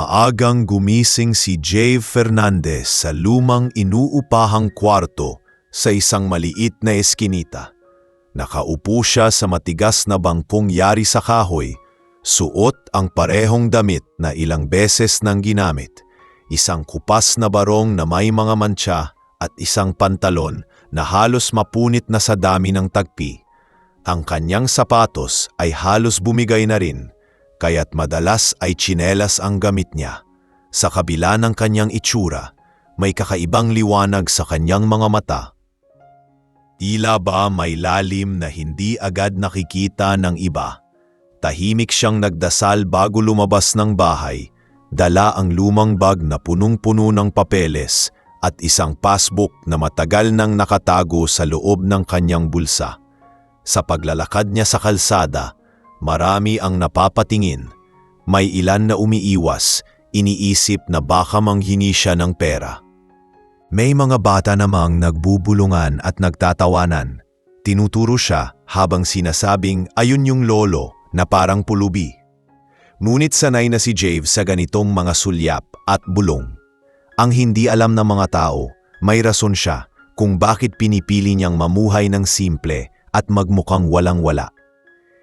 Maagang gumising si Jave Fernandez sa lumang inuupahang kwarto sa isang maliit na eskinita. Nakaupo siya sa matigas na bangkong yari sa kahoy, suot ang parehong damit na ilang beses nang ginamit, isang kupas na barong na may mga mantsa at isang pantalon na halos mapunit na sa dami ng tagpi. Ang kanyang sapatos ay halos bumigay na rin, kaya't madalas ay tsinelas ang gamit niya. Sa kabila ng kanyang itsura, may kakaibang liwanag sa kanyang mga mata. Tila ba may lalim na hindi agad nakikita ng iba. Tahimik siyang nagdasal bago lumabas ng bahay, dala ang lumang bag na punong-puno ng papeles at isang passbook na matagal nang nakatago sa loob ng kanyang bulsa. Sa paglalakad niya sa kalsada, marami ang napapatingin. May ilan na umiiwas, iniisip na baka manghingi siya ng pera. May mga bata namang nagbubulungan at nagtatawanan. Tinuturo siya habang sinasabing ayun yung lolo na parang pulubi. Ngunit sanay na si Jave sa ganitong mga sulyap at bulong. Ang hindi alam ng mga tao, may rason siya kung bakit pinipili niyang mamuhay ng simple at magmukhang walang-wala.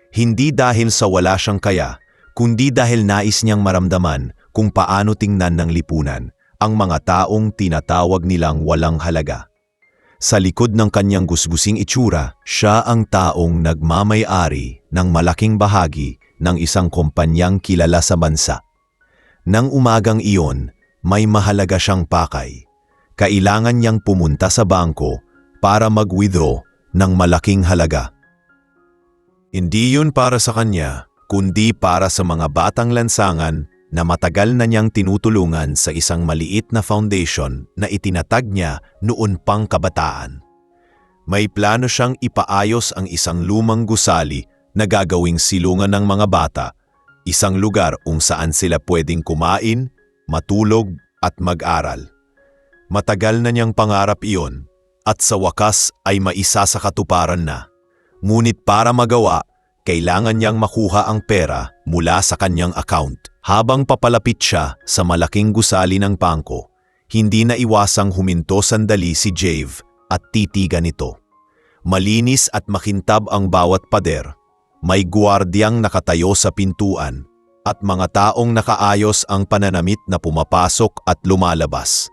Hindi dahil sa wala siyang kaya, kundi dahil nais niyang maramdaman kung paano tingnan ng lipunan ang mga taong tinatawag nilang walang halaga. Sa likod ng kanyang gusgusing itsura, siya ang taong nagmamay-ari ng malaking bahagi ng isang kumpanyang kilala sa bansa. Nang umagang iyon, may mahalaga siyang pakay. Kailangan niyang pumunta sa bangko para mag-withdraw ng malaking halaga. Hindi yun para sa kanya, kundi para sa mga batang lansangan na matagal na niyang tinutulungan sa isang maliit na foundation na itinatag niya noon pang kabataan. May plano siyang ipaayos ang isang lumang gusali na gagawing silungan ng mga bata, isang lugar kung saan sila pwedeng kumain, matulog at mag-aral. Matagal na niyang pangarap iyon at sa wakas ay maisa sa katuparan na. Ngunit para magawa, kailangan niyang makuha ang pera mula sa kanyang account. Habang papalapit siya sa malaking gusali ng bangko, hindi na iwasang huminto sandali si Jave at titigan ito. Malinis at makintab ang bawat pader. May guwardyang nakatayo sa pintuan at mga taong nakaayos ang pananamit na pumapasok at lumalabas.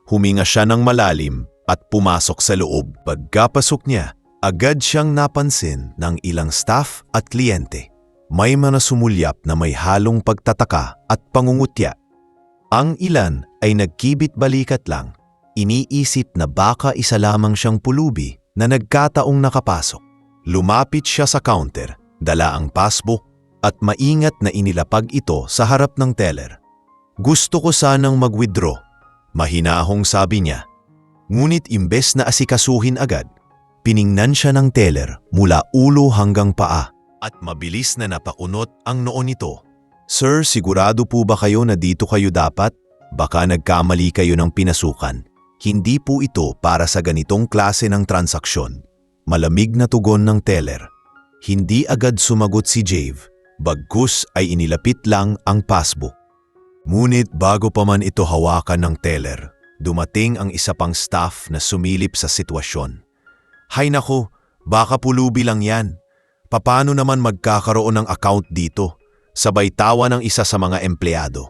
Huminga siya ng malalim at pumasok sa loob. Pagkapasok niya, agad siyang napansin ng ilang staff at kliyente. May mga sumulyap na may halong pagtataka at pangungutya. Ang ilan ay nagkibit-balikat lang, iniisip na baka isa lamang siyang pulubi na nagkataong nakapasok. Lumapit siya sa counter, dala ang passbook at maingat na inilapag ito sa harap ng teller. Gusto ko sanang mag-withdraw, mahinahong sabi niya. Ngunit imbes na asikasuhin agad, piningnan siya ng teller mula ulo hanggang paa. At mabilis na napakunot ang noo nito. Sir, sigurado po ba kayo na dito kayo dapat? Baka nagkamali kayo ng pinasukan. Hindi po ito para sa ganitong klase ng transaksyon. Malamig na tugon ng teller. Hindi agad sumagot si Jave. Bagkus ay inilapit lang ang passbook. Ngunit bago pa man ito hawakan ng teller, dumating ang isa pang staff na sumilip sa sitwasyon. Hay nako, baka pulubi lang yan. Paano naman magkakaroon ng account dito? Sabay tawa ng isa sa mga empleyado.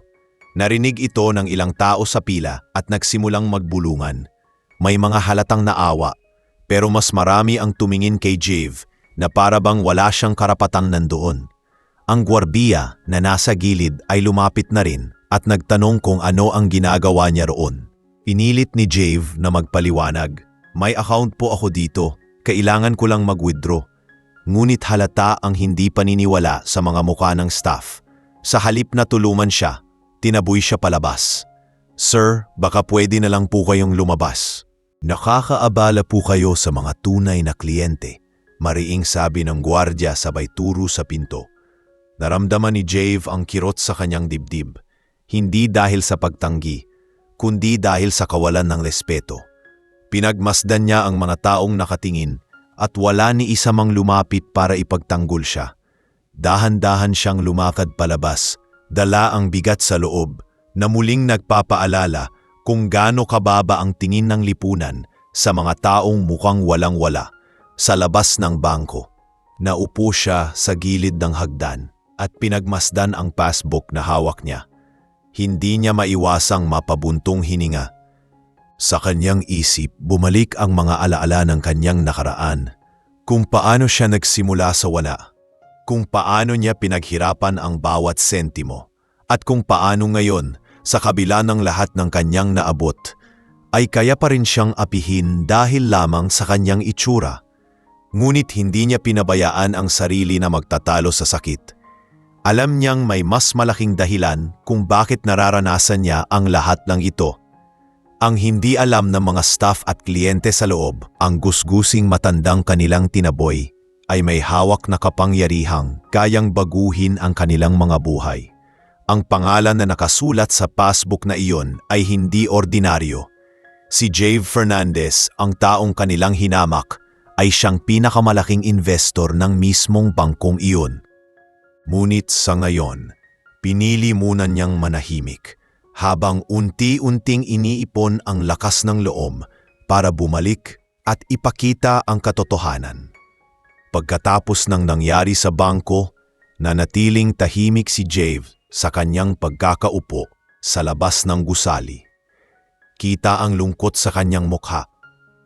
Narinig ito ng ilang tao sa pila at nagsimulang magbulungan. May mga halatang naawa, pero mas marami ang tumingin kay Jave na para bang wala siyang karapatang nandoon. Ang gwardiya na nasa gilid ay lumapit na rin at nagtanong kung ano ang ginagawa niya roon. Pinilit ni Jave na magpaliwanag. May account po ako dito, kailangan ko lang mag-withdraw. Ngunit halata ang hindi paniniwala sa mga mukha ng staff. Sa halip na tuluman siya, tinaboy siya palabas. Sir, baka pwede na lang po kayong lumabas. Nakakaabala po kayo sa mga tunay na kliyente, mariing sabi ng gwardya sabay turo sa pinto. Naramdaman ni Jave ang kirot sa kanyang dibdib, hindi dahil sa pagtanggi, kundi dahil sa kawalan ng respeto. Pinagmasdan niya ang mga taong nakatingin at wala ni isa mang lumapit para ipagtanggol siya. Dahan-dahan siyang lumakad palabas, Dala ang bigat sa loob na muling nagpapaalala kung gaano kababa ang tingin ng lipunan sa mga taong mukhang walang-wala sa labas ng bangko. Naupo siya sa gilid ng hagdan at pinagmasdan ang passbook na hawak niya. Hindi niya maiwasang mapabuntong hininga. Sa kanyang isip, bumalik ang mga alaala ng kanyang nakaraan. Kung paano siya nagsimula sa wala. Kung paano niya pinaghirapan ang bawat sentimo. At kung paano ngayon, sa kabila ng lahat ng kanyang naabot, ay kaya pa rin siyang apihin dahil lamang sa kanyang itsura. Ngunit hindi niya pinabayaan ang sarili na magtatalo sa sakit. Alam niyang may mas malaking dahilan kung bakit nararanasan niya ang lahat ng ito. Ang hindi alam ng mga staff at kliyente sa loob, ang gusgusing matandang kanilang tinaboy, ay may hawak na kapangyarihang kayang baguhin ang kanilang mga buhay. Ang pangalan na nakasulat sa passbook na iyon ay hindi ordinaryo. Si Jave Fernandez, ang taong kanilang hinamak, ay siyang pinakamalaking investor ng mismong bangkong iyon. Ngunit sa ngayon, pinili muna niyang manahimik habang unti-unting iniipon ang lakas ng loob para bumalik at ipakita ang katotohanan. Pagkatapos ng nangyari sa bangko, nanatiling tahimik si Jave sa kanyang pagkakaupo sa labas ng gusali. Kita ang lungkot sa kanyang mukha,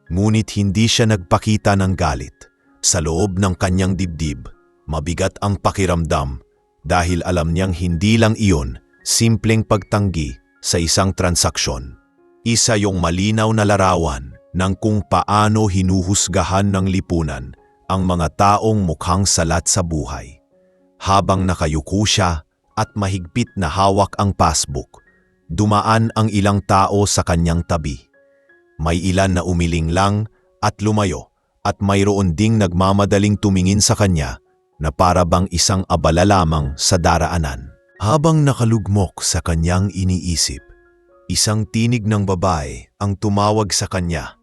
ngunit hindi siya nagpakita ng galit. Sa loob ng kanyang dibdib, mabigat ang pakiramdam dahil alam niyang hindi lang iyon simpleng pagtanggi sa isang transaksyon. Isa yung malinaw na larawan ng kung paano hinuhusgahan ng lipunan ang mga taong mukhang salat sa buhay. Habang nakayuko siya at mahigpit na hawak ang passbook, dumaan ang ilang tao sa kanyang tabi. May ilan na umiling lang at lumayo at mayroon ding nagmamadaling tumingin sa kanya na para bang isang abala lamang sa daraanan. Habang nakalugmok sa kanyang iniisip, isang tinig ng babae ang tumawag sa kanya.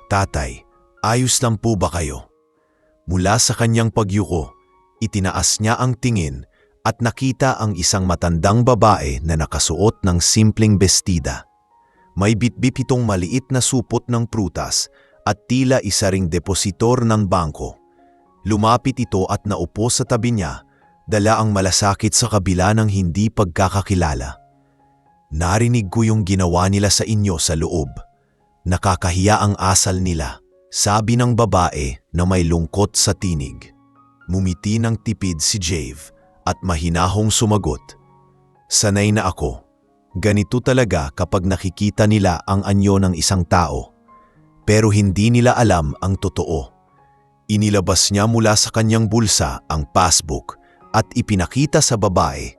"Tatay, ayos lang po ba kayo?" Mula sa kanyang pagyuko, itinaas niya ang tingin at nakita ang isang matandang babae na nakasuot ng simpleng bestida. May bitbit itong maliit na supot ng prutas at tila isa ring depositor ng bangko. Lumapit ito at naupo sa tabi niya, dala ang malasakit sa kabila ng hindi pagkakakilala. "Narinig ko yung ginawa nila sa inyo sa loob. Nakakahiya ang asal nila," sabi ng babae na may lungkot sa tinig. Mumiti ng tipid si Jave at mahinahong sumagot, "Sanay na ako. Ganito talaga kapag nakikita nila ang anyo ng isang tao. Pero hindi nila alam ang totoo." Inilabas niya mula sa kanyang bulsa ang passbook at ipinakita sa babae.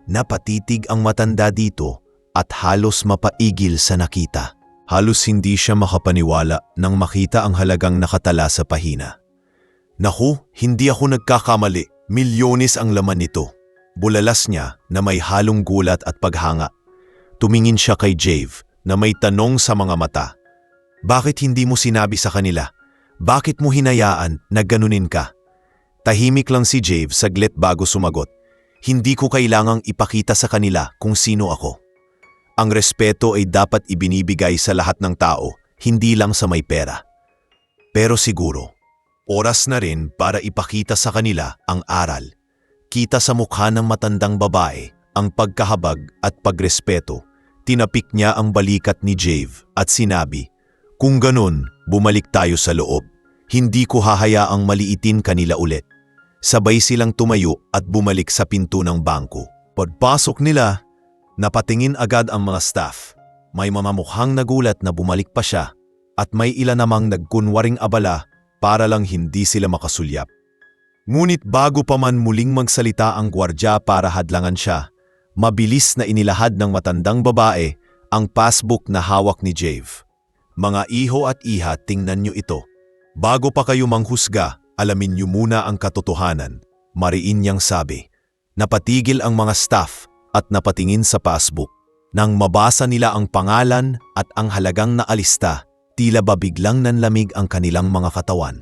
Napatitig ang matanda dito at halos mapaigil sa nakita. Halos hindi siya makapaniwala nang makita ang halagang nakatala sa pahina. "Naku, hindi ako nagkakamali. Milyones ang laman nito." Bulalas niya na may halong gulat at paghanga. Tumingin siya kay Jave na may tanong sa mga mata. "Bakit hindi mo sinabi sa kanila? Bakit mo hinayaan na ganunin ka?" Tahimik lang si Jave saglit bago sumagot. "Hindi ko kailangang ipakita sa kanila kung sino ako. Ang respeto ay dapat ibinibigay sa lahat ng tao, hindi lang sa may pera. Pero siguro, oras na rin para ipakita sa kanila ang aral." Kita sa mukha ng matandang babae ang pagkahabag at pagrespeto. Tinapik niya ang balikat ni Jave at sinabi, "Kung ganun, bumalik tayo sa loob. Hindi ko hahayaang maliitin kanila ulit." Sabay silang tumayo at bumalik sa pinto ng bangko. Pagpasok nila, napatingin agad ang mga staff. May mamamukhang nagulat na bumalik pa siya at may ilan namang nagkunwaring abala para lang hindi sila makasulyap. Ngunit bago pa man muling magsalita ang gwardya para hadlangan siya, mabilis na inilahad ng matandang babae ang passbook na hawak ni Jave. "Mga iho at iha, tingnan niyo ito. Bago pa kayo manghusga, alamin niyo muna ang katotohanan," mariin niyang sabi. Napatigil ang mga staff at napatingin sa passbook. Nang mabasa nila ang pangalan at ang halagang naalista, tila ba biglang nanlamig ang kanilang mga katawan.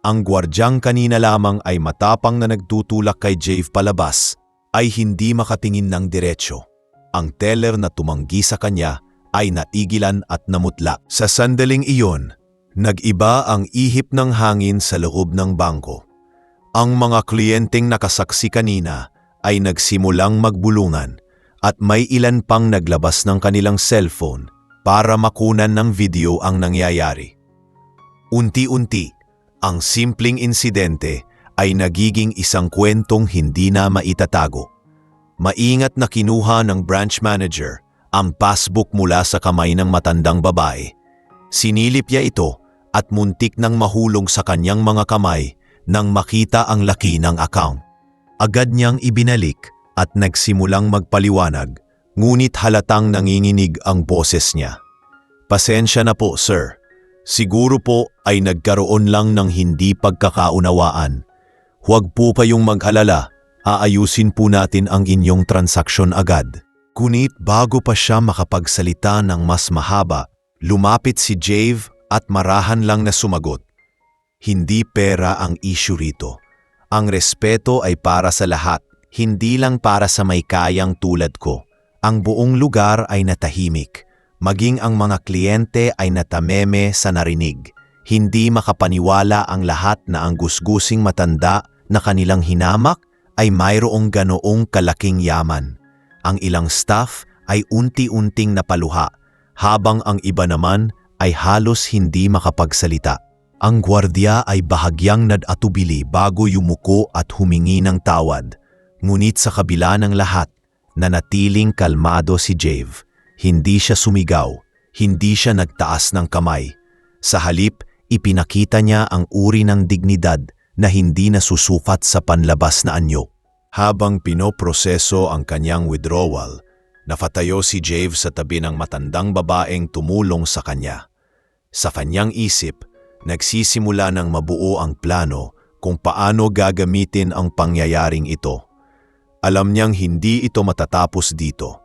Ang gwardyang kanina lamang ay matapang na nagtutulak kay Jave palabas, ay hindi makatingin ng diretsyo. Ang teller na tumanggi sa kanya ay natigilan at namutla. Sa sandaling iyon, nag-iba ang ihip ng hangin sa loob ng bangko. Ang mga kliyenteng nakasaksi kanina ay nagsimulang magbulungan at may ilan pang naglabas ng kanilang cellphone para makunan ng video ang nangyayari. Unti-unti, ang simpleng insidente ay nagiging isang kwentong hindi na maitatago. Maingat na kinuha ng branch manager ang passbook mula sa kamay ng matandang babae. Sinilip niya ito at muntik nang mahulog sa kanyang mga kamay nang makita ang laki ng account. Agad niyang ibinalik at nagsimulang magpaliwanag, ngunit halatang nanginginig ang boses niya. "Pasensya na po, sir. Siguro po ay nagkaroon lang ng hindi pagkakaunawaan. Huwag po kayong mag-alala, aayusin po natin ang inyong transaksyon agad." Ngunit bago pa siya makapagsalita ng mas mahaba, lumapit si Jave at marahan lang na sumagot. "Hindi pera ang issue rito. Ang respeto ay para sa lahat, hindi lang para sa may kayang tulad ko." Ang buong lugar ay natahimik. Maging ang mga kliyente ay natameme sa narinig. Hindi makapaniwala ang lahat na ang gusgusing matanda na kanilang hinamak ay mayroong ganoong kalaking yaman. Ang ilang staff ay unti-unting napaluha, habang ang iba naman ay halos hindi makapagsalita. Ang gwardiya ay bahagyang nadatubili bago yumuko at humingi ng tawad. Ngunit sa kabila ng lahat, nanatiling kalmado si Jave. Hindi siya sumigaw, hindi siya nagtaas ng kamay. Sa halip, ipinakita niya ang uri ng dignidad na hindi nasusukat sa panlabas na anyo. Habang pinoproseso ang kanyang withdrawal, napatayo si Jave sa tabi ng matandang babaeng tumulong sa kanya. Sa kanyang isip, nagsisimula ng mabuo ang plano kung paano gagamitin ang pangyayaring ito. Alam niyang hindi ito matatapos dito.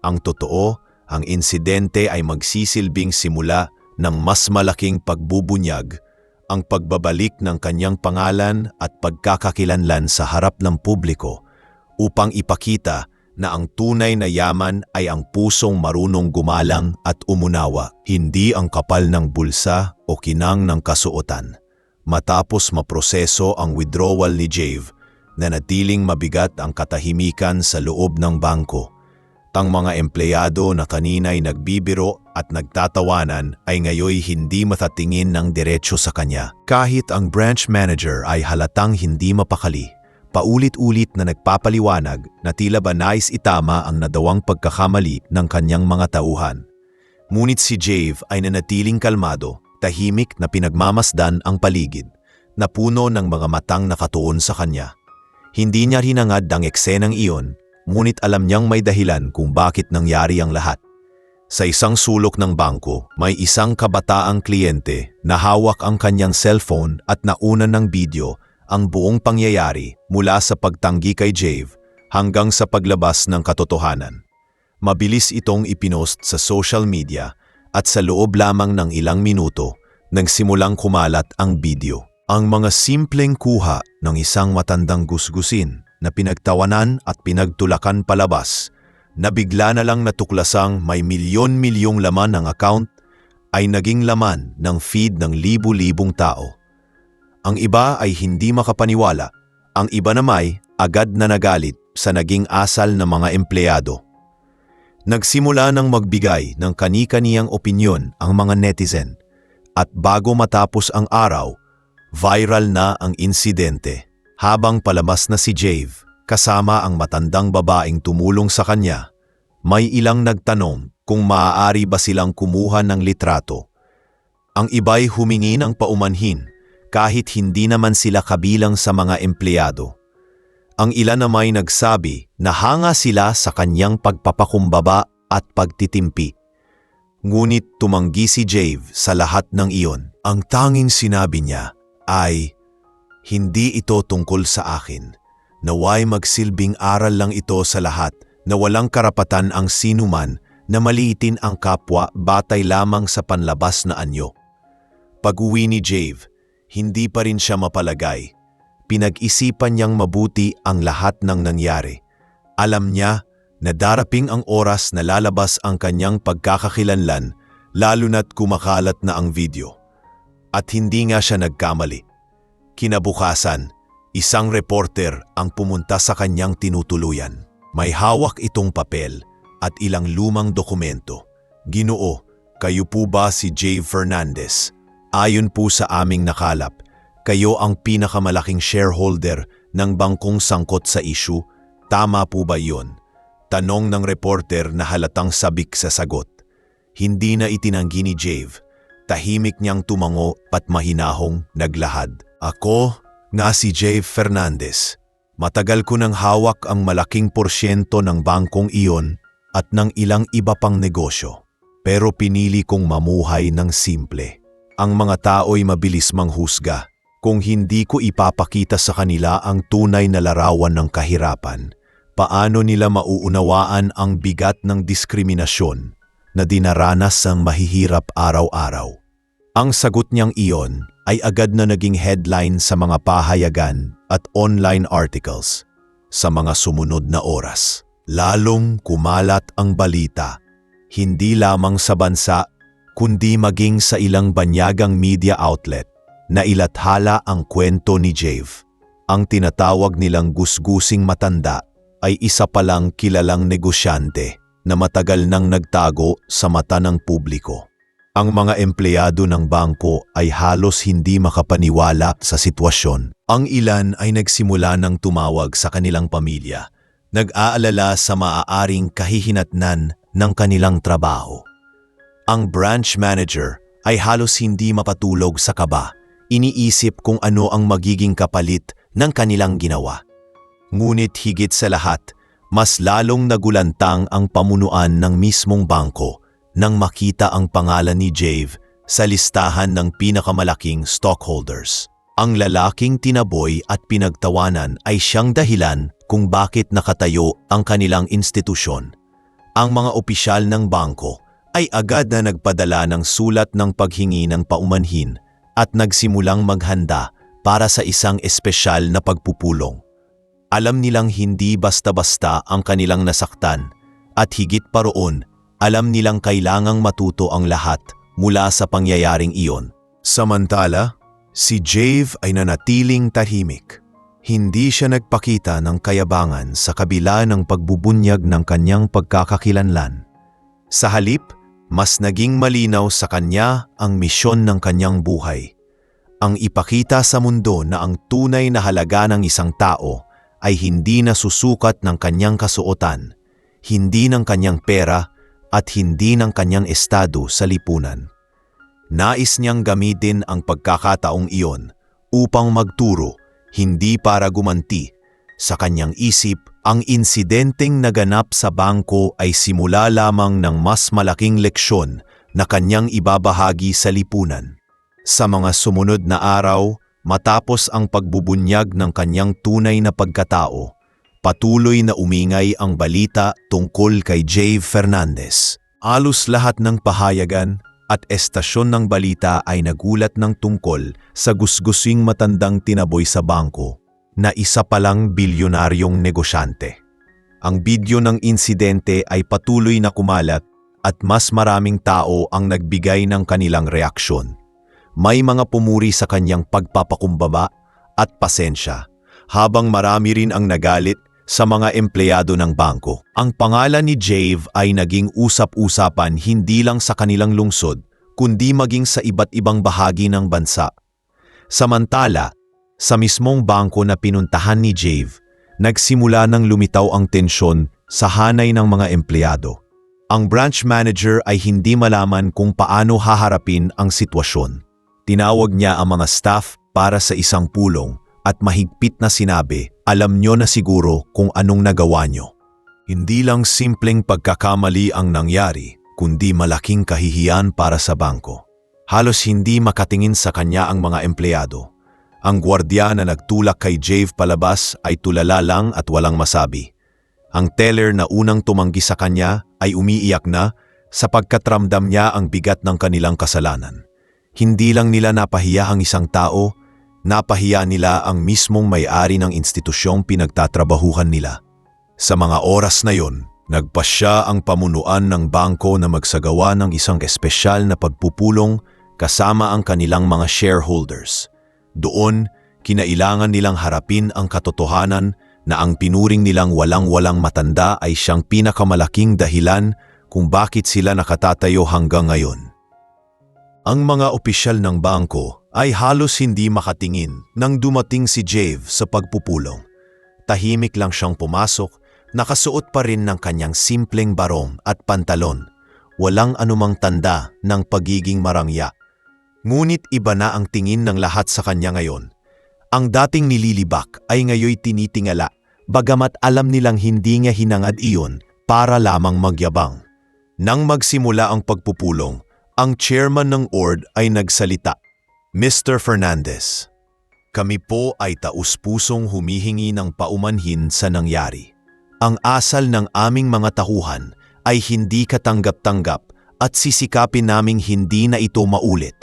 Ang totoo, ang insidente ay magsisilbing simula ng mas malaking pagbubunyag, ang pagbabalik ng kanyang pangalan at pagkakakilanlan sa harap ng publiko upang ipakita na ang tunay na yaman ay ang pusong marunong gumalang at umunawa, hindi ang kapal ng bulsa o kinang ng kasuotan. Matapos maproseso ang withdrawal ni Jave, nanatiling mabigat ang katahimikan sa loob ng bangko. Ang mga empleyado na kanina'y nagbibiro at nagtatawanan ay ngayoy hindi matatingin ng diretsyo sa kanya. Kahit ang branch manager ay halatang hindi mapakali, paulit-ulit na nagpapaliwanag na tila ba nais itama ang nadawang pagkakamali ng kanyang mga tauhan. Ngunit si Jave ay nanatiling kalmado, tahimik na pinagmamasdan ang paligid, na puno ng mga matang nakatuon sa kanya. Hindi niya hinangad ang eksenang iyon, ngunit alam niyang may dahilan kung bakit nangyari ang lahat. Sa isang sulok ng bangko, may isang kabataang kliyente na hawak ang kanyang cellphone at naunan ng video ang buong pangyayari mula sa pagtanggi kay Jave hanggang sa paglabas ng katotohanan. Mabilis itong ipinost sa social media at sa loob lamang ng ilang minuto nagsimulang kumalat ang video. Ang mga simpleng kuha ng isang matandang gusgusin na pinagtawanan at pinagtulakan palabas na bigla na lang natuklasang may milyon-milyong laman ng account ay naging laman ng feed ng libu-libong tao. Ang iba ay hindi makapaniwala, ang iba namay agad na nagalit sa naging asal ng mga empleyado. Nagsimula ng magbigay ng kani-kaniyang opinyon ang mga netizen at bago matapos ang araw, viral na ang insidente. Habang palabas na si Jave, kasama ang matandang babaeng tumulong sa kanya, may ilang nagtanong kung maaari ba silang kumuha ng litrato. Ang iba'y humingi ng paumanhin kahit hindi naman sila kabilang sa mga empleyado. Ang ilan namay nagsabi na hanga sila sa kanyang pagpapakumbaba at pagtitimpi. Ngunit tumanggi si Jave sa lahat ng iyon. Ang tanging sinabi niya ay, "Hindi ito tungkol sa akin. Naway magsilbing aral lang ito sa lahat na walang karapatan ang sinuman na maliitin ang kapwa batay lamang sa panlabas na anyo." Pag-uwi ni Jave, hindi pa rin siya mapalagay. Pinag-isipan niyang mabuti ang lahat ng nangyari Alam niya na daraping ang oras na lalabas ang kanyang pagkakakilanlan, lalo na't kumakalat na ang video. At hindi nga siya nagkamali. Kinabukasan, isang reporter ang pumunta sa kanyang tinutuluyan. May hawak itong papel at ilang lumang dokumento. Ginoo, kayo po ba si Jave Fernandez? Ayon po sa aming nakalap, kayo ang pinakamalaking shareholder ng bangkong sangkot sa issue. Tama po ba iyon? Tanong ng reporter na halatang sabik sa sagot. Hindi na itinanggi ni Jave. Tahimik niyang tumango at mahinahong naglahad. Ako na si Jave Fernandez. Matagal ko nang hawak ang malaking porsyento ng bangkong iyon at ng ilang iba pang negosyo. Pero pinili kong mamuhay ng simple. Ang mga tao'y mabilis manghusga. Kung hindi ko ipapakita sa kanila ang tunay na larawan ng kahirapan, paano nila mauunawaan ang bigat ng diskriminasyon na dinaranas ng mahihirap araw-araw? Ang sagot niyang iyon ay agad na naging headline sa mga pahayagan at online articles. Sa mga sumunod na oras, lalong kumalat ang balita, hindi lamang sa bansa, kundi maging sa ilang banyagang media outlet na ilathala ang kwento ni Jave. Ang tinatawag nilang gusgusing matanda ay isa palang kilalang negosyante na matagal nang nagtago sa mata ng publiko. Ang mga empleyado ng bangko ay halos hindi makapaniwala sa sitwasyon. Ang ilan ay nagsimula ng tumawag sa kanilang pamilya, nag-aalala sa maaaring kahihinatnan ng kanilang trabaho. Ang branch manager ay halos hindi mapatulog sa kaba, iniisip kung ano ang magiging kapalit ng kanilang ginawa. Ngunit higit sa lahat, mas lalong nagulantang ang pamunuan ng mismong bangko nang makita ang pangalan ni Jave sa listahan ng pinakamalaking stockholders. Ang lalaking tinaboy at pinagtawanan ay siyang dahilan kung bakit nakatayo ang kanilang institusyon. Ang mga opisyal ng bangko ay agad na nagpadala ng sulat ng paghingi ng paumanhin at nagsimulang maghanda para sa isang espesyal na pagpupulong. Alam nilang hindi basta-basta ang kanilang nasaktan at higit pa roon, alam nilang kailangang matuto ang lahat mula sa pangyayaring iyon. Samantala, si Jave ay nanatiling tahimik. Hindi siya nagpakita ng kayabangan sa kabila ng pagbubunyag ng kanyang pagkakakilanlan. Sa halip, mas naging malinaw sa kanya ang misyon ng kanyang buhay. Ang ipakita sa mundo na ang tunay na halaga ng isang tao ay hindi nasusukat ng kanyang kasuotan, hindi ng kanyang pera, at hindi ng kanyang estado sa lipunan. Nais niyang gamitin ang pagkakataong iyon upang magturo, hindi para gumanti. Sa kanyang isip, ang insidenteng naganap sa bangko ay simula lamang ng mas malaking leksyon na kanyang ibabahagi sa lipunan. Sa mga sumunod na araw, matapos ang pagbubunyag ng kanyang tunay na pagkatao, patuloy na umingay ang balita tungkol kay Jave Fernandez. Halos lahat ng pahayagan at estasyon ng balita ay nagulat ng tungkol sa gusgusing matandang tinaboy sa bangko na isa palang bilyonaryong negosyante. Ang video ng insidente ay patuloy na kumalat at mas maraming tao ang nagbigay ng kanilang reaksyon. May mga pumuri sa kanyang pagpapakumbaba at pasensya, habang marami rin ang nagalit sa mga empleyado ng bangko. Ang pangalan ni Jave ay naging usap-usapan hindi lang sa kanilang lungsod, kundi maging sa iba't ibang bahagi ng bansa. Samantala, sa mismong bangko na pinuntahan ni Jave, nagsimula ng lumitaw ang tensyon sa hanay ng mga empleyado. Ang branch manager ay hindi malaman kung paano haharapin ang sitwasyon. Tinawag niya ang mga staff para sa isang pulong at mahigpit na sinabi, alam nyo na siguro kung anong nagawa nyo. Hindi lang simpleng pagkakamali ang nangyari, kundi malaking kahihiyan para sa bangko. Halos hindi makatingin sa kanya ang mga empleyado. Ang gwardiya na nagtulak kay Jave palabas ay tulala lang at walang masabi. Ang teller na unang tumanggi sa kanya ay umiiyak na sapagkat ramdam niya ang bigat ng kanilang kasalanan. Hindi lang nila napahiya ang isang tao, napahiya nila ang mismong may-ari ng institusyong pinagtatrabahuhan nila. Sa mga oras na yon, nagpasya ang pamunuan ng bangko na magsagawa ng isang espesyal na pagpupulong kasama ang kanilang mga shareholders. Doon, kinailangan nilang harapin ang katotohanan na ang pinuring nilang walang-walang matanda ay siyang pinakamalaking dahilan kung bakit sila nakatatayo hanggang ngayon. Ang mga opisyal ng bangko ay halos hindi makatingin nang dumating si Jave sa pagpupulong. Tahimik lang siyang pumasok, nakasuot pa rin ng kanyang simpleng barong at pantalon. Walang anumang tanda ng pagiging marangya. Ngunit iba na ang tingin ng lahat sa kanya ngayon. Ang dating nililibak ay ngayoy tinitingala, bagamat alam nilang hindi niya hinangad iyon para lamang magyabang. Nang magsimula ang pagpupulong, ang chairman ng ORD ay nagsalita. Mr. Fernandez, kami po ay taus-pusong humihingi ng paumanhin sa nangyari. Ang asal ng aming mga tauhan ay hindi katanggap-tanggap at sisikapin naming hindi na ito maulit.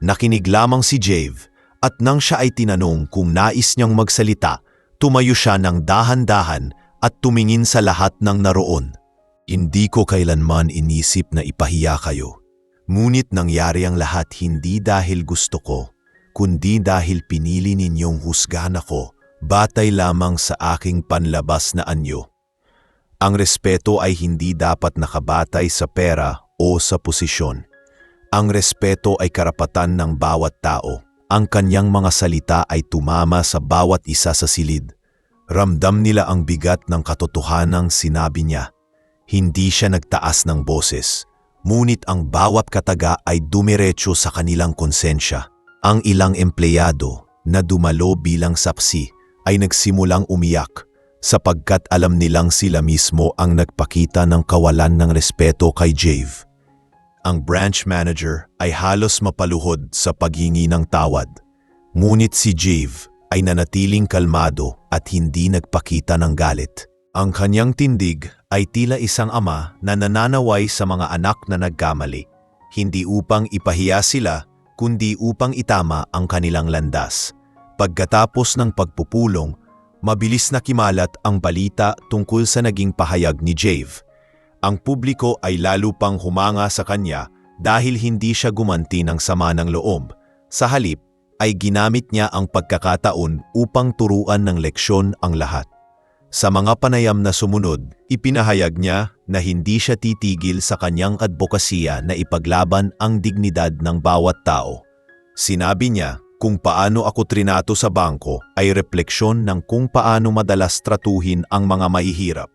Nakinig lamang si Jave at nang siya ay tinanong kung nais niyang magsalita, tumayo siya ng dahan-dahan at tumingin sa lahat ng naroon. Hindi ko kailanman inisip na ipahiya kayo. Ngunit nangyari ang lahat hindi dahil gusto ko, kundi dahil pinili ninyong husgahan ako batay lamang sa aking panlabas na anyo. Ang respeto ay hindi dapat nakabatay sa pera o sa posisyon. Ang respeto ay karapatan ng bawat tao. Ang kanyang mga salita ay tumama sa bawat isa sa silid. Ramdam nila ang bigat ng katotohanang sinabi niya. Hindi siya nagtaas ng boses. Ngunit ang bawat kataga ay dumiretso sa kanilang konsensya. Ang ilang empleyado na dumalo bilang saksi ay nagsimulang umiyak sapagkat alam nilang sila mismo ang nagpakita ng kawalan ng respeto kay Jave. Ang branch manager ay halos mapaluhod sa paghingi ng tawad. Ngunit si Jave ay nanatiling kalmado at hindi nagpakita ng galit. Ang kanyang tindig ay tila isang ama na nananaway sa mga anak na nagkamali, hindi upang ipahiya sila kundi upang itama ang kanilang landas. Pagkatapos ng pagpupulong, mabilis na kimalat ang balita tungkol sa naging pahayag ni Jave. Ang publiko ay lalo pang humanga sa kanya dahil hindi siya gumanti ng sama ng loob. Sa halip ay ginamit niya ang pagkakataon upang turuan ng leksyon ang lahat. Sa mga panayam na sumunod, ipinahayag niya na hindi siya titigil sa kanyang advokasya na ipaglaban ang dignidad ng bawat tao. Sinabi niya, kung paano ako trinato sa bangko ay refleksyon ng kung paano madalas tratuhin ang mga mahihirap.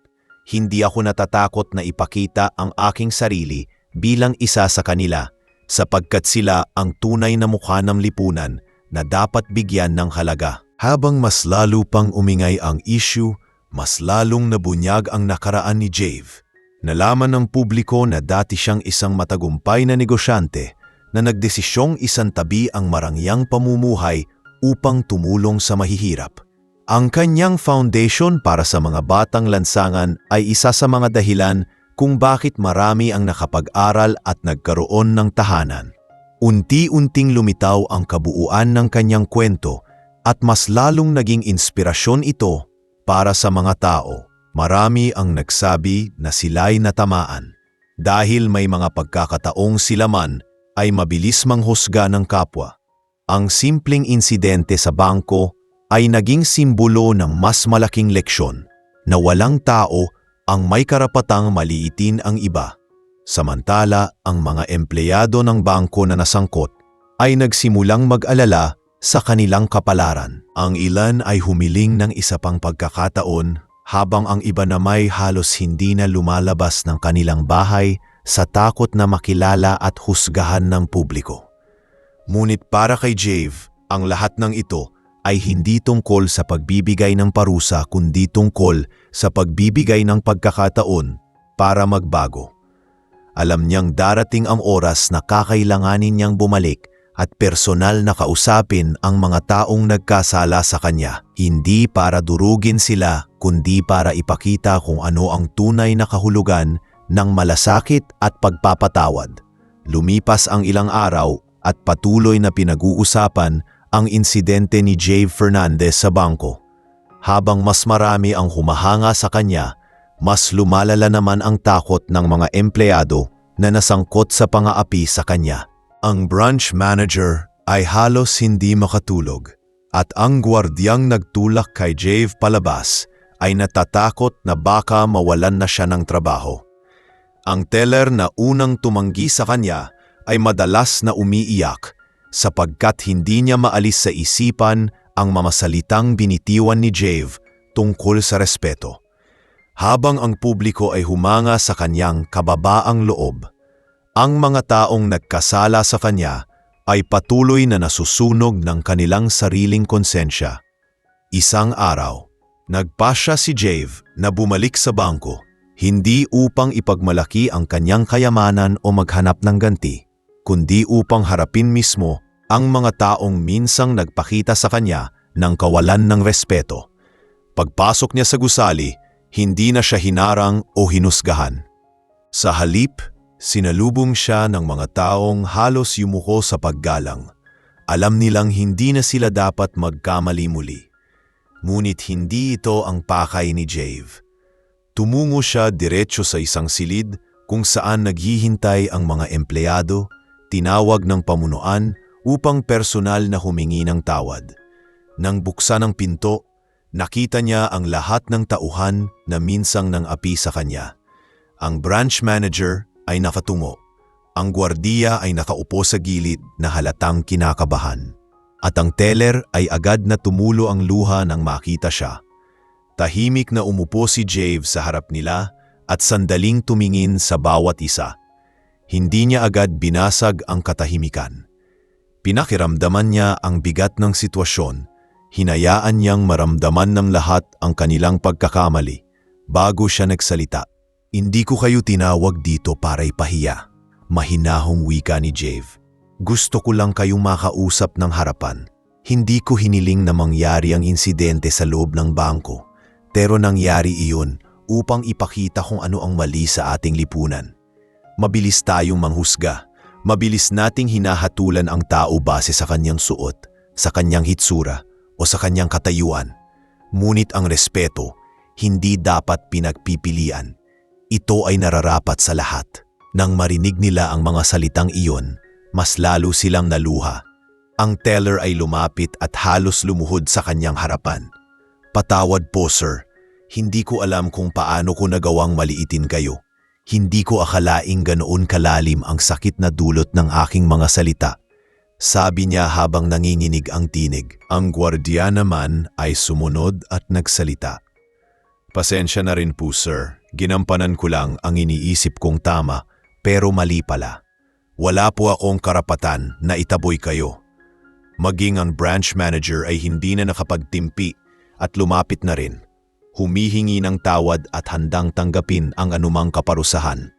Hindi ako natatakot na ipakita ang aking sarili bilang isa sa kanila sapagkat sila ang tunay na mukha ng lipunan na dapat bigyan ng halaga. Habang mas lalo pang umingay ang issue, mas lalong nabunyag ang nakaraan ni Jave. Nalaman ng publiko na dati siyang isang matagumpay na negosyante na nagdesisyong isantabi ang marangyang pamumuhay upang tumulong sa mahihirap. Ang kanyang foundation para sa mga batang lansangan ay isa sa mga dahilan kung bakit marami ang nakapag-aral at nagkaroon ng tahanan. Unti-unting lumitaw ang kabuuan ng kanyang kwento at mas lalong naging inspirasyon ito para sa mga tao. Marami ang nagsabi na sila'y natamaan dahil may mga pagkakataong sila man ay mabilis manghusga ng kapwa. Ang simpleng insidente sa bangko ay naging simbolo ng mas malaking leksyon na walang tao ang may karapatang maliitin ang iba. Samantala, ang mga empleyado ng bangko na nasangkot ay nagsimulang mag-alala sa kanilang kapalaran. Ang ilan ay humiling ng isa pang pagkakataon habang ang iba na may halos hindi na lumalabas ng kanilang bahay sa takot na makilala at husgahan ng publiko. Ngunit para kay Jave, ang lahat ng ito ay hindi tungkol sa pagbibigay ng parusa kundi tungkol sa pagbibigay ng pagkakataon para magbago. Alam niyang darating ang oras na kakailanganin niyang bumalik at personal na kausapin ang mga taong nagkasala sa kanya, hindi para durugin sila kundi para ipakita kung ano ang tunay na kahulugan ng malasakit at pagpapatawad. Lumipas ang ilang araw at patuloy na pinag-uusapan ang insidente ni Jave Fernandez sa bangko. Habang mas marami ang humahanga sa kanya, mas lumalala naman ang takot ng mga empleyado na nasangkot sa pang-aapi sa kanya. Ang branch manager ay halos hindi makatulog at ang gwardiyang nagtulak kay Jave palabas ay natatakot na baka mawalan na siya ng trabaho. Ang teller na unang tumanggi sa kanya ay madalas na umiiyak sapagkat hindi niya maalis sa isipan ang mga salitang binitiwan ni Jave tungkol sa respeto. Habang ang publiko ay humanga sa kanyang kababaang loob, ang mga taong nagkasala sa kanya ay patuloy na nasusunog ng kanilang sariling konsensya. Isang araw, nagpasya si Jave na bumalik sa bangko, hindi upang ipagmalaki ang kanyang kayamanan o maghanap ng ganti, kundi upang harapin mismo ang mga taong minsang nagpakita sa kanya ng kawalan ng respeto. Pagpasok niya sa gusali, hindi na siya hinarang o hinusgahan. Sa halip, sinalubong siya ng mga taong halos yumuko sa paggalang. Alam nilang hindi na sila dapat magkamali muli. Ngunit hindi ito ang pakay ni Jave. Tumungo siya diretso sa isang silid kung saan naghihintay ang mga empleyado, tinawag ng pamunuan upang personal na humingi ng tawad. Nang buksan ang pinto, nakita niya ang lahat ng tauhan na minsang nang api sa kanya. Ang branch manager ay nakatungo. Ang gwardiya ay nakaupo sa gilid na halatang kinakabahan. At ang teller ay agad na tumulo ang luha nang makita siya. Tahimik na umupo si Jave sa harap nila at sandaling tumingin sa bawat isa. Hindi niya agad binasag ang katahimikan. Pinakiramdaman niya ang bigat ng sitwasyon. Hinayaan niyang maramdaman ng lahat ang kanilang pagkakamali bago siya nagsalita. Hindi ko kayo tinawag dito para ipahiya. Mahinahong wika ni Jave. Gusto ko lang kayong makausap ng harapan. Hindi ko hiniling na mangyari ang insidente sa loob ng bangko. Pero nangyari iyon upang ipakita kung ano ang mali sa ating lipunan. Mabilis tayong manghusga. Mabilis nating hinahatulan ang tao base sa kanyang suot, sa kanyang hitsura, o sa kanyang katayuan. Ngunit ang respeto, hindi dapat pinagpipilian. Ito ay nararapat sa lahat. Nang marinig nila ang mga salitang iyon, mas lalo silang naluha. Ang teller ay lumapit at halos lumuhod sa kanyang harapan. Patawad po sir, hindi ko alam kung paano ko nagawang maliitin kayo. Hindi ko akalaing ganoon kalalim ang sakit na dulot ng aking mga salita. Sabi niya habang nanginginig ang tinig. Ang gwardiya naman ay sumunod at nagsalita. Pasensya na rin po sir, ginampanan ko lang ang iniisip kong tama pero mali pala. Wala po akong karapatan na itaboy kayo. Maging ang branch manager ay hindi na nakapagtimpi at lumapit na rin. Humihingi ng tawad at handang tanggapin ang anumang kaparusahan.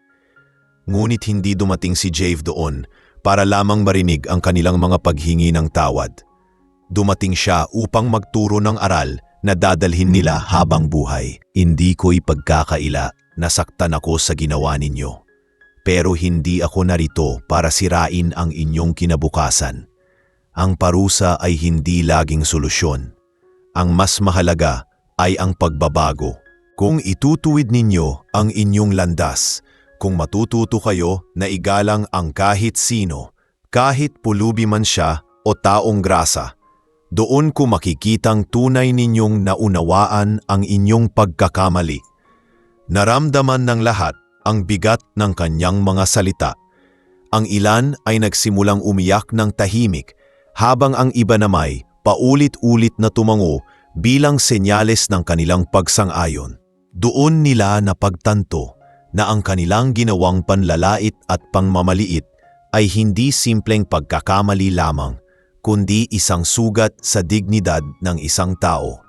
Ngunit hindi dumating si Jave doon para lamang marinig ang kanilang mga paghingi ng tawad. Dumating siya upang magturo ng aral na dadalhin nila habang buhay. Hindi ko ipagkakaila na saktan ako sa ginawa ninyo. Pero hindi ako narito para sirain ang inyong kinabukasan. Ang parusa ay hindi laging solusyon. Ang mas mahalaga ay ang pagbabago. Kung itutuwid ninyo ang inyong landas, kung matututo kayo na igalang ang kahit sino, kahit pulubi man siya o taong grasa, doon ko makikitang tunay ninyong naunawaan ang inyong pagkakamali. Naramdaman ng lahat ang bigat ng kanyang mga salita. Ang ilan ay nagsimulang umiyak ng tahimik, habang ang iba namay paulit-ulit na tumango bilang senyales ng kanilang pagsang-ayon. Doon nila napagtanto na ang kanilang ginawang panlalait at pangmamaliit ay hindi simpleng pagkakamali lamang, kundi isang sugat sa dignidad ng isang tao.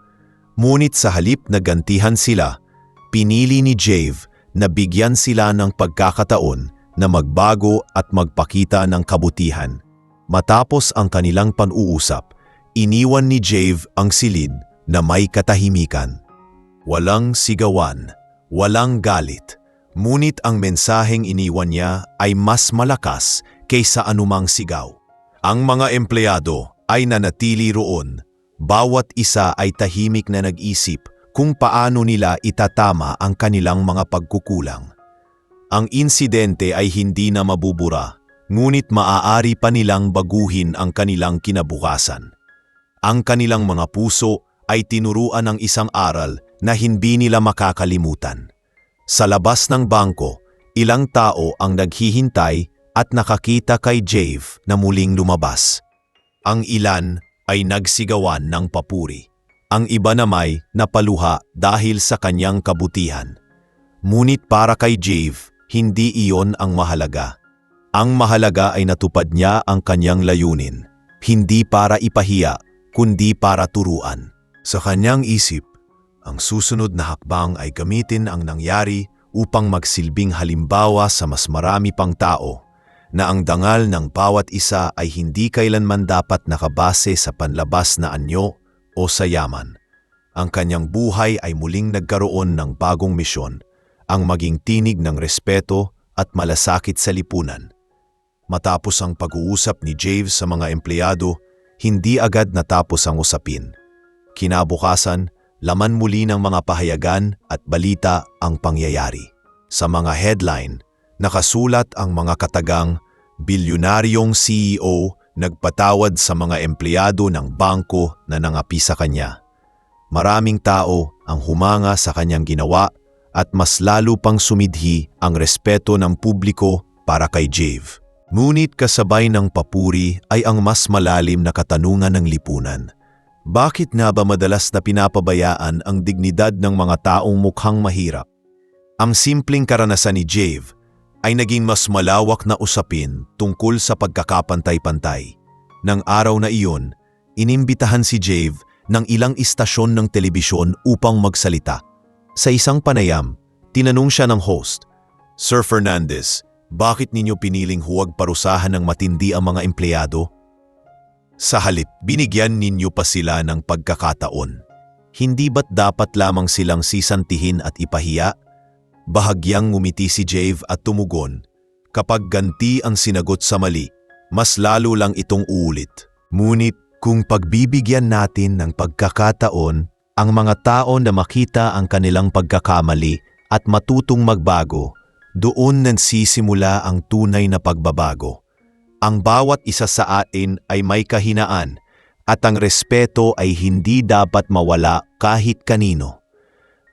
Ngunit sa halip na gantihan sila, pinili ni Jave na bigyan sila ng pagkakataon na magbago at magpakita ng kabutihan. Matapos ang kanilang pan-uusap, iniwan ni Jave ang silid na may katahimikan. Walang sigawan, walang galit, ngunit ang mensaheng iniwan niya ay mas malakas kaysa anumang sigaw. Ang mga empleyado ay nanatili roon, Bawat isa ay tahimik na nag-isip kung paano nila itatama ang kanilang mga pagkukulang. Ang insidente ay hindi na mabubura, ngunit maaari pa nilang baguhin ang kanilang kinabukasan. Ang kanilang mga puso ay tinuruan ng isang aral na hindi nila makakalimutan. Sa labas ng bangko, ilang tao ang naghihintay at nakakita kay Jave na muling lumabas. Ang ilan ay nagsigawan ng papuri. Ang iba namay napaluha dahil sa kanyang kabutihan. Ngunit para kay Jave, hindi iyon ang mahalaga. Ang mahalaga ay natupad niya ang kanyang layunin, hindi para ipahiya, kundi para turuan. Sa kanyang isip, ang susunod na hakbang ay gamitin ang nangyari upang magsilbing halimbawa sa mas marami pang tao na ang dangal ng bawat isa ay hindi kailanman dapat nakabase sa panlabas na anyo o sa yaman. Ang kanyang buhay ay muling nagkaroon ng bagong misyon, ang maging tinig ng respeto at malasakit sa lipunan. Matapos ang pag-uusap ni Jave sa mga empleyado, hindi agad natapos ang usapin. Kinabukasan, laman muli ng mga pahayagan at balita ang pangyayari. Sa mga headline, nakasulat ang mga katagang, bilyonaryong CEO nagpatawad sa mga empleyado ng bangko na nangapi sa kanya. Maraming tao ang humanga sa kanyang ginawa at mas lalo pang sumidhi ang respeto ng publiko para kay Jave. Ngunit kasabay ng papuri ay ang mas malalim na katanungan ng lipunan. Bakit nga ba madalas na pinapabayaan ang dignidad ng mga taong mukhang mahirap? Ang simpleng karanasan ni Jave ay naging mas malawak na usapin tungkol sa pagkakapantay-pantay. Nang araw na iyon, inimbitahan si Jave ng ilang istasyon ng telebisyon upang magsalita. Sa isang panayam, tinanong siya ng host, "Sir Fernandez, bakit ninyo piniling huwag parusahan ng matindi ang mga empleyado? Sa halip, binigyan ninyo pa sila ng pagkakataon. Hindi ba't dapat lamang silang sisantihin at ipahiya?" Bahagyang ngumiti si Jave at tumugon, "Kapag ganti ang sinagot sa mali, mas lalo lang itong uulit. Ngunit kung pagbibigyan natin ng pagkakataon ang mga tao na makita ang kanilang pagkakamali at matutong magbago, doon nagsisimula ang tunay na pagbabago. Ang bawat isa sa atin ay may kahinaan at ang respeto ay hindi dapat mawala kahit kanino."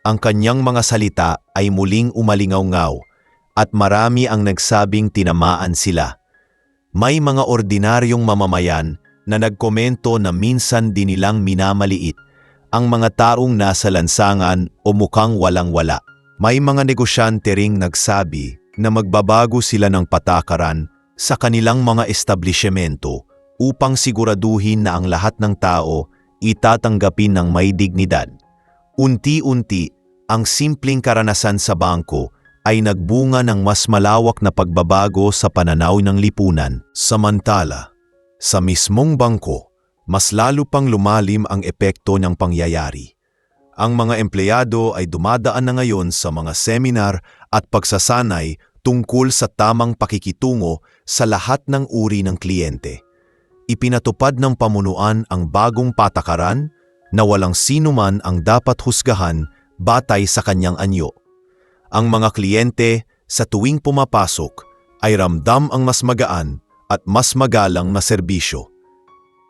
Ang kanyang mga salita ay muling umalingaw-ngaw at marami ang nagsabing tinamaan sila. May mga ordinaryong mamamayan na nagkomento na minsan din nilang minamaliit ang mga taong nasa lansangan o mukhang walang-wala. May mga negosyante ring nagsabi na magbabago sila ng patakaran sa kanilang mga establishmento upang siguraduhin na ang lahat ng tao itatanggapin ng may dignidad. Unti-unti, ang simpleng karanasan sa bangko ay nagbunga ng mas malawak na pagbabago sa pananaw ng lipunan. Samantala, sa mismong bangko, mas lalo pang lumalim ang epekto ng pangyayari. Ang mga empleyado ay dumadaan na ngayon sa mga seminar at pagsasanay tungkol sa tamang pakikitungo sa lahat ng uri ng kliyente. Ipinatupad ng pamunuan ang bagong patakaran na walang sinuman ang dapat husgahan batay sa kanyang anyo. Ang mga kliyente sa tuwing pumapasok ay ramdam ang mas magaan at mas magalang na serbisyo.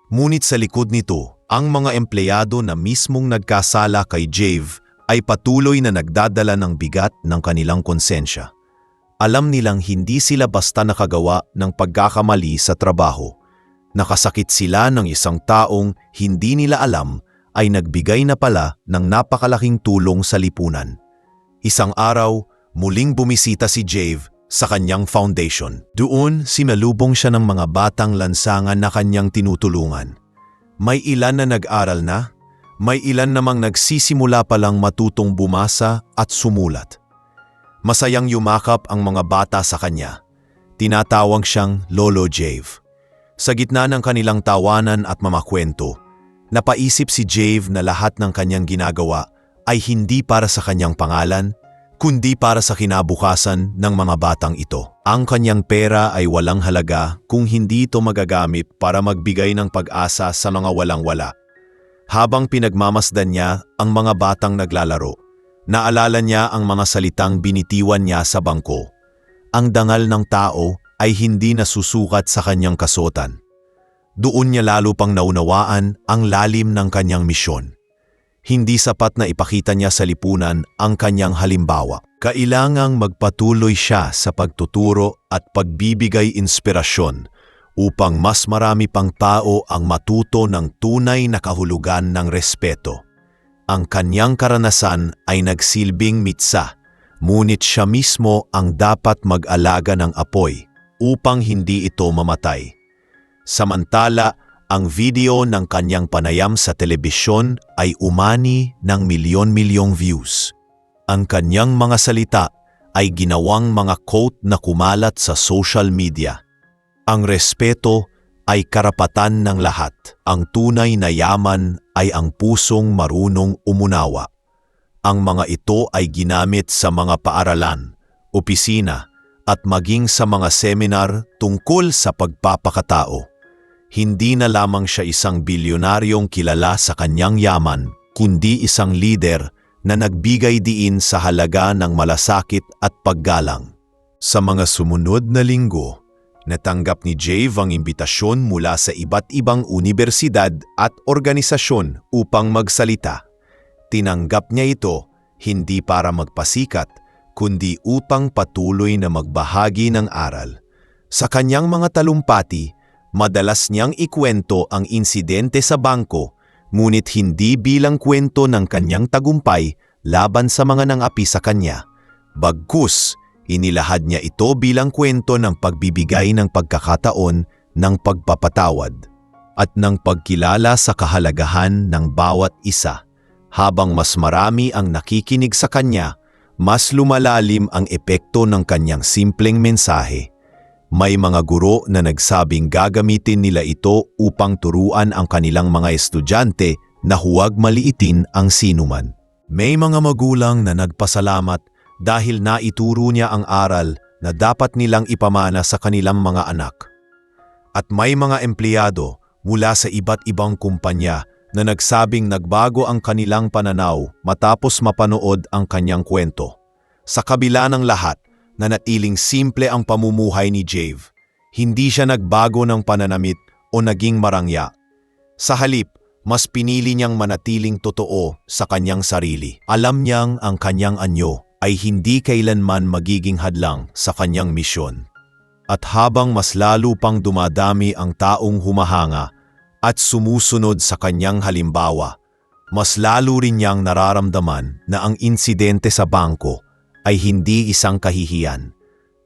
Ngunit sa likod nito, ang mga empleyado na mismong nagkasala kay Jave ay patuloy na nagdadala ng bigat ng kanilang konsensya. Alam nilang hindi sila basta nakagawa ng pagkakamali sa trabaho. Nakasakit sila ng isang taong hindi nila alam ay nagbigay na pala ng napakalaking tulong sa lipunan. Isang araw, muling bumisita si Jave sa kanyang foundation. Doon, sinalubong siya ng mga batang lansangan na kanyang tinutulungan. May ilan na nag-aral na, may ilan namang nagsisimula palang matutong bumasa at sumulat. Masayang yumakap ang mga bata sa kanya. Tinatawag siyang Lolo Jave. Sa gitna ng kanilang tawanan at mamakwento, napaisip si Jave na lahat ng kanyang ginagawa ay hindi para sa kanyang pangalan, kundi para sa kinabukasan ng mga batang ito. Ang kanyang pera ay walang halaga kung hindi ito magagamit para magbigay ng pag-asa sa mga walang-wala. Habang pinagmamasdan niya ang mga batang naglalaro, naalala niya ang mga salitang binitiwan niya sa bangko. Ang dangal ng tao ay hindi nasusukat sa kanyang kasuotan. Doon niya lalo pang naunawaan ang lalim ng kanyang misyon. Hindi sapat na ipakita niya sa lipunan ang kanyang halimbawa. Kailangang magpatuloy siya sa pagtuturo at pagbibigay inspirasyon upang mas marami pang tao ang matuto ng tunay na kahulugan ng respeto. Ang kanyang karanasan ay nagsilbing mitsa, ngunit siya mismo ang dapat mag-alaga ng apoy upang hindi ito mamatay. Samantala, ang video ng kanyang panayam sa telebisyon ay umani ng milyon-milyong views. Ang kanyang mga salita ay ginawang mga quote na kumalat sa social media. Ang respeto ay karapatan ng lahat. Ang tunay na yaman ay ang pusong marunong umunawa. Ang mga ito ay ginamit sa mga paaralan, opisina, at maging sa mga seminar tungkol sa pagpapakatao. Hindi na lamang siya isang bilyonaryong kilala sa kanyang yaman, kundi isang lider na nagbigay diin sa halaga ng malasakit at paggalang. Sa mga sumunod na linggo, natanggap ni Jave ang imbitasyon mula sa iba't ibang unibersidad at organisasyon upang magsalita. Tinanggap niya ito hindi para magpasikat, kundi upang patuloy na magbahagi ng aral. Sa kanyang mga talumpati, madalas niyang ikwento ang insidente sa bangko, ngunit hindi bilang kwento ng kanyang tagumpay laban sa mga nangapi sa kanya. Bagkus, inilahad niya ito bilang kwento ng pagbibigay ng pagkakataon ng pagpapatawad at ng pagkilala sa kahalagahan ng bawat isa. Habang mas marami ang nakikinig sa kanya, mas lumalalim ang epekto ng kanyang simpleng mensahe. May mga guro na nagsabing gagamitin nila ito upang turuan ang kanilang mga estudyante na huwag maliitin ang sinuman. May mga magulang na nagpasalamat dahil naituro niya ang aral na dapat nilang ipamana sa kanilang mga anak. At may mga empleyado mula sa iba't ibang kumpanya na nagsabing nagbago ang kanilang pananaw matapos mapanood ang kanyang kwento. Sa kabila ng lahat, nanatiling simple ang pamumuhay ni Jave. Hindi siya nagbago ng pananamit o naging marangya. Sa halip, mas pinili niyang manatiling totoo sa kanyang sarili. Alam niyang ang kanyang anyo ay hindi kailanman magiging hadlang sa kanyang misyon. At habang mas lalo pang dumadami ang taong humahanga at sumusunod sa kanyang halimbawa, mas lalo rin niyang nararamdaman na ang insidente sa bangko ay hindi isang kahihiyan,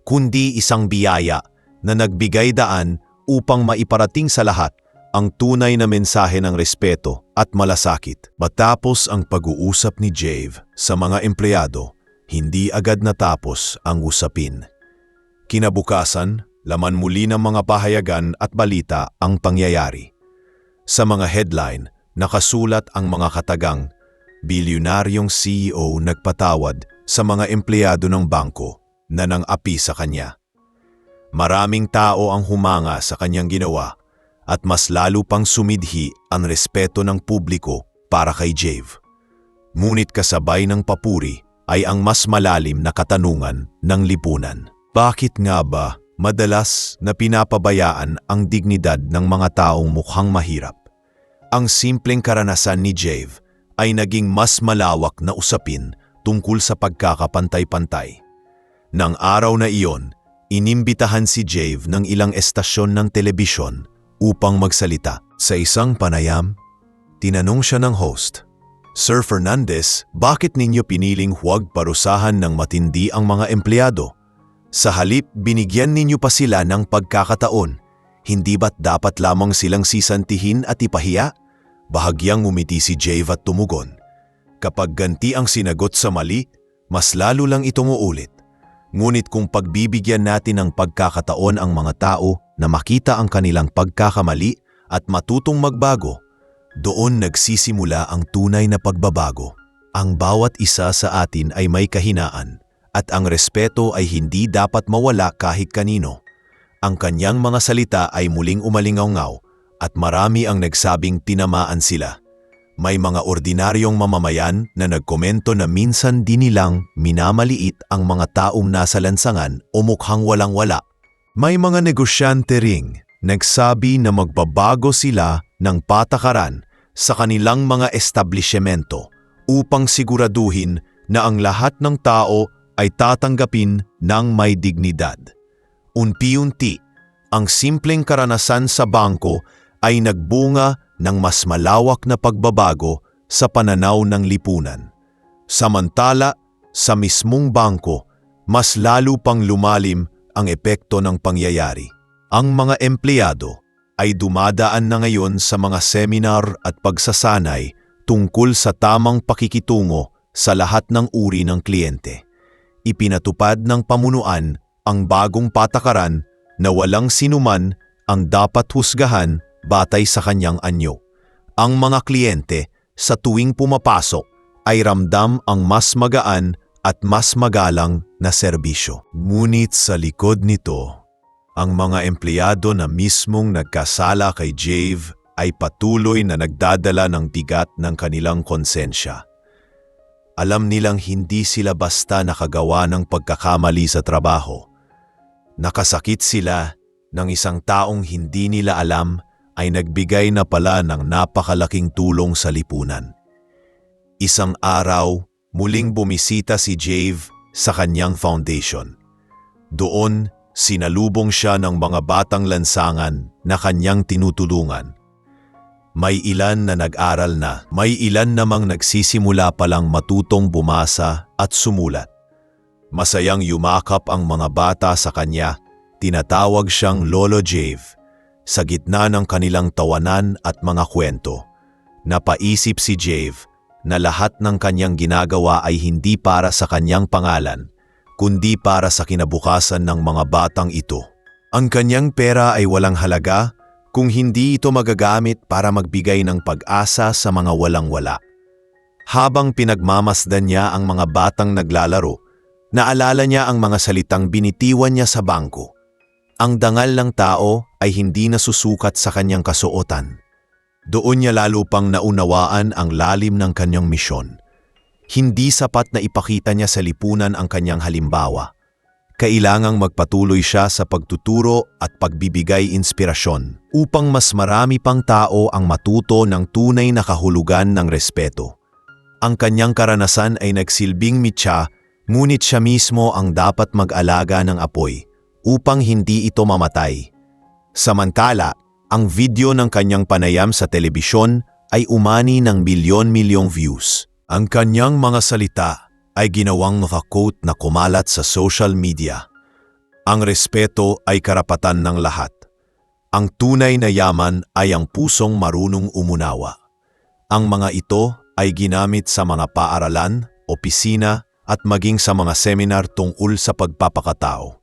kundi isang biyaya na nagbigay daan upang maiparating sa lahat ang tunay na mensahe ng respeto at malasakit. Matapos ang pag-uusap ni Jave sa mga empleyado, hindi agad natapos ang usapin. Kinabukasan, laman muli ng mga pahayagan at balita ang pangyayari. Sa mga headline, nakasulat ang mga katagang, bilyonaryong CEO nagpatawad sa mga empleyado ng bangko na nang-api sa kanya. Maraming tao ang humanga sa kanyang ginawa at mas lalo pang sumidhi ang respeto ng publiko para kay Jave. Ngunit kasabay ng papuri ay ang mas malalim na katanungan ng lipunan. Bakit nga ba madalas na pinapabayaan ang dignidad ng mga taong mukhang mahirap? Ang simpleng karanasan ni Jave ay naging mas malawak na usapin tungkol sa pagkakapantay-pantay. Nang araw na iyon, inimbitahan si Jave ng ilang estasyon ng telebisyon upang magsalita. Sa isang panayam, tinanong siya ng host, "Sir Fernandez, bakit ninyo piniling huwag parusahan ng matindi ang mga empleyado? Sa halip, binigyan ninyo pa sila ng pagkakataon. Hindi ba't dapat lamang silang sisantihin at ipahiya?" Bahagyang ngumiti si Jave at tumugon, "Kapag ganti ang sinagot sa mali, mas lalo lang itong uulit. Ngunit kung pagbibigyan natin ng pagkakataon ang mga tao na makita ang kanilang pagkakamali at matutong magbago, doon nagsisimula ang tunay na pagbabago. Ang bawat isa sa atin ay may kahinaan at ang respeto ay hindi dapat mawala kahit kanino." Ang kanyang mga salita ay muling umalingaw-ngaw at marami ang nagsabing tinamaan sila. May mga ordinaryong mamamayan na nagkomento na minsan di nilang minamaliit ang mga taong nasa lansangan o mukhang walang-wala. May mga negosyante ring nagsabi na magbabago sila ng patakaran sa kanilang mga establishmento upang siguraduhin na ang lahat ng tao ay tatanggapin ng may dignidad. Unti-unti, ang simpleng karanasan sa bangko ay nagbunga ng mas malawak na pagbabago sa pananaw ng lipunan. Samantala, sa mismong bangko, mas lalo pang lumalim ang epekto ng pangyayari. Ang mga empleyado ay dumadaan na ngayon sa mga seminar at pagsasanay tungkol sa tamang pakikitungo sa lahat ng uri ng kliyente. Ipinatupad ng pamunuan ang bagong patakaran na walang sinuman ang dapat husgahan batay sa kanyang anyo. Ang mga kliyente sa tuwing pumapasok ay ramdam ang mas magaan at mas magalang na serbisyo. Ngunit sa likod nito, ang mga empleyado na mismong nagkasala kay Jave ay patuloy na nagdadala ng bigat ng kanilang konsensya. Alam nilang hindi sila basta nakagawa ng pagkakamali sa trabaho. Nakasakit sila ng isang taong hindi nila alam ay nagbigay na pala ng napakalaking tulong sa lipunan. Isang araw, muling bumisita si Jave sa kanyang foundation. Doon, sinalubong siya ng mga batang lansangan na kanyang tinutulungan. May ilan na nag-aral na, may ilan namang nagsisimula palang matutong bumasa at sumulat. Masayang yumakap ang mga bata sa kanya, tinatawag siyang Lolo Jave. Sa gitna ng kanilang tawanan at mga kwento, napaisip si Jave na lahat ng kanyang ginagawa ay hindi para sa kanyang pangalan, kundi para sa kinabukasan ng mga batang ito. Ang kanyang pera ay walang halaga kung hindi ito magagamit para magbigay ng pag-asa sa mga walang-wala. Habang pinagmamasdan niya ang mga batang naglalaro, naalala niya ang mga salitang binitiwan niya sa bangko. Ang dangal ng tao ay hindi nasusukat sa kanyang kasuotan. Doon niya lalo pang naunawaan ang lalim ng kanyang misyon. Hindi sapat na ipakita niya sa lipunan ang kanyang halimbawa. Kailangang magpatuloy siya sa pagtuturo at pagbibigay inspirasyon upang mas marami pang tao ang matuto ng tunay na kahulugan ng respeto. Ang kanyang karanasan ay nagsilbing mitya, ngunit siya mismo ang dapat mag-alaga ng apoy upang hindi ito mamatay. Samantala, ang video ng kanyang panayam sa telebisyon ay umani ng milyon-milyong views. Ang kanyang mga salita ay ginawang naka-quote na kumalat sa social media. Ang respeto ay karapatan ng lahat. Ang tunay na yaman ay ang pusong marunong umunawa. Ang mga ito ay ginamit sa mga paaralan, opisina at maging sa mga seminar tungkol sa pagpapakatao.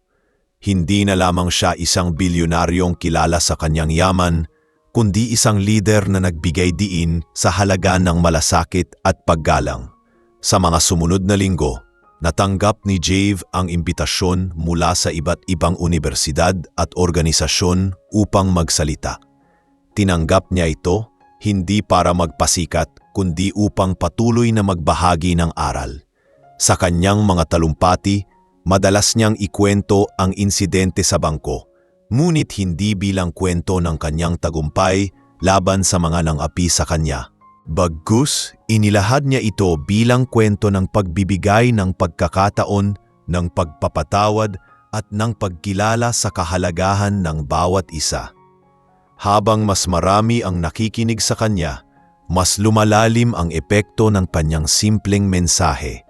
Hindi na lamang siya isang bilyonaryong kilala sa kanyang yaman, kundi isang lider na nagbigay diin sa halaga ng malasakit at paggalang. Sa mga sumunod na linggo, natanggap ni Jave ang imbitasyon mula sa iba't ibang universidad at organisasyon upang magsalita. Tinanggap niya ito hindi para magpasikat kundi upang patuloy na magbahagi ng aral. Sa kanyang mga talumpati, madalas niyang ikwento ang insidente sa bangko, ngunit hindi bilang kwento ng kanyang tagumpay laban sa mga nang-api sa kanya. Bagkus, inilahad niya ito bilang kwento ng pagbibigay ng pagkakataon, ng pagpapatawad at ng pagkilala sa kahalagahan ng bawat isa. Habang mas marami ang nakikinig sa kanya, mas lumalalim ang epekto ng kanyang simpleng mensahe.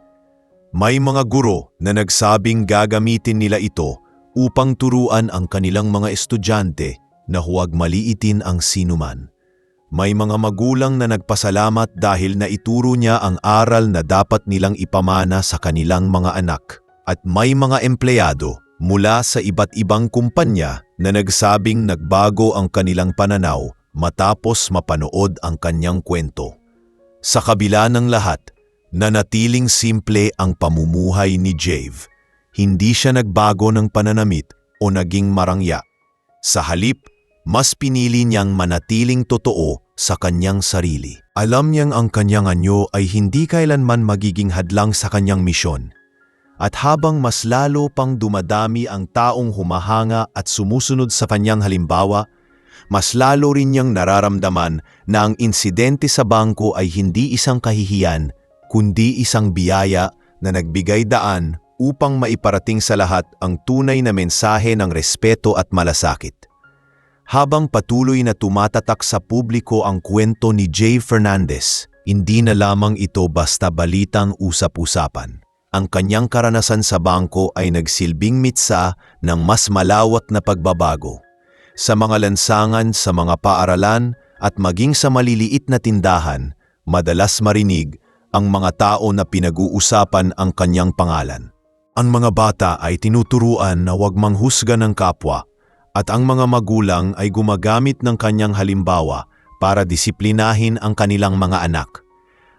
May mga guro na nagsabing gagamitin nila ito upang turuan ang kanilang mga estudyante na huwag maliitin ang sinuman. May mga magulang na nagpasalamat dahil naituro niya ang aral na dapat nilang ipamana sa kanilang mga anak. At may mga empleyado mula sa iba't ibang kumpanya na nagsabing nagbago ang kanilang pananaw matapos mapanood ang kanyang kwento. Sa kabila ng lahat, nanatiling simple ang pamumuhay ni Jave. Hindi siya nagbago ng pananamit o naging marangya. Sa halip, mas pinili niyang manatiling totoo sa kanyang sarili. Alam niyang ang kanyang anyo ay hindi kailanman magiging hadlang sa kanyang misyon. At habang mas lalo pang dumadami ang taong humahanga at sumusunod sa kanyang halimbawa, mas lalo rin niyang nararamdaman na ang insidente sa bangko ay hindi isang kahihiyan, kundi isang biyaya na nagbigay daan upang maiparating sa lahat ang tunay na mensahe ng respeto at malasakit. Habang patuloy na tumatatak sa publiko ang kwento ni Jave Fernandez, hindi na lamang ito basta balitang usap-usapan. Ang kanyang karanasan sa bangko ay nagsilbing mitsa ng mas malawak na pagbabago. Sa mga lansangan, sa mga paaralan at maging sa maliliit na tindahan, madalas marinig ang mga tao na pinag-uusapan ang kanyang pangalan. Ang mga bata ay tinuturuan na huwag manghusga ng kapwa at ang mga magulang ay gumagamit ng kanyang halimbawa para disiplinahin ang kanilang mga anak.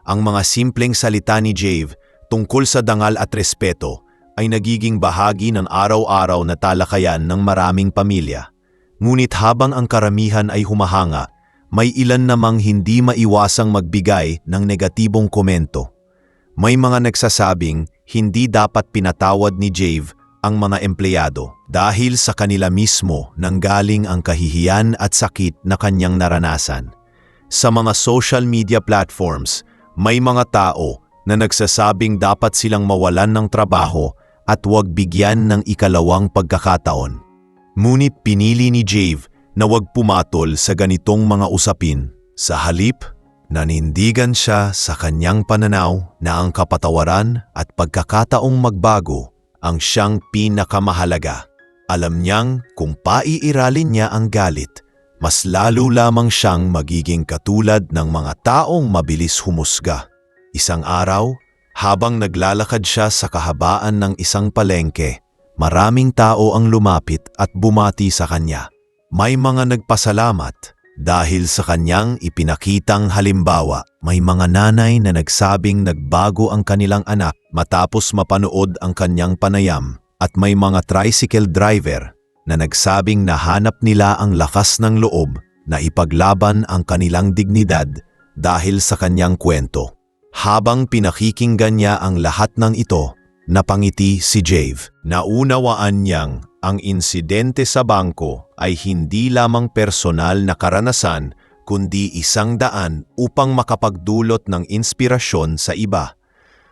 Ang mga simpleng salita ni Jave tungkol sa dangal at respeto ay nagiging bahagi ng araw-araw na talakayan ng maraming pamilya. Ngunit habang ang karamihan ay humahanga, may ilan namang hindi maiwasang magbigay ng negatibong komento. May mga nagsasabing hindi dapat pinatawad ni Jave ang mga empleyado dahil sa kanila mismo nanggaling ang kahihiyan at sakit na kanyang naranasan. Sa mga social media platforms, may mga tao na nagsasabing dapat silang mawalan ng trabaho at huwag bigyan ng ikalawang pagkakataon. Ngunit pinili ni Jave na huwag pumatol sa ganitong mga usapin. Sa halip, nanindigan siya sa kanyang pananaw na ang kapatawaran at pagkakataong magbago ang siyang pinakamahalaga. Alam niyang kung paiiralin niya ang galit, mas lalo lamang siyang magiging katulad ng mga taong mabilis humusga. Isang araw, habang naglalakad siya sa kahabaan ng isang palengke, maraming tao ang lumapit at bumati sa kanya. May mga nagpasalamat dahil sa kanyang ipinakitang halimbawa. May mga nanay na nagsabing nagbago ang kanilang anak matapos mapanood ang kanyang panayam, at may mga tricycle driver na nagsabing nahanap nila ang lakas ng loob na ipaglaban ang kanilang dignidad dahil sa kanyang kwento. Habang pinakikinggan niya ang lahat ng ito, napangiti si Jave. Naunawaan niyang ang insidente sa bangko ay hindi lamang personal na karanasan kundi isang daan upang makapagdulot ng inspirasyon sa iba.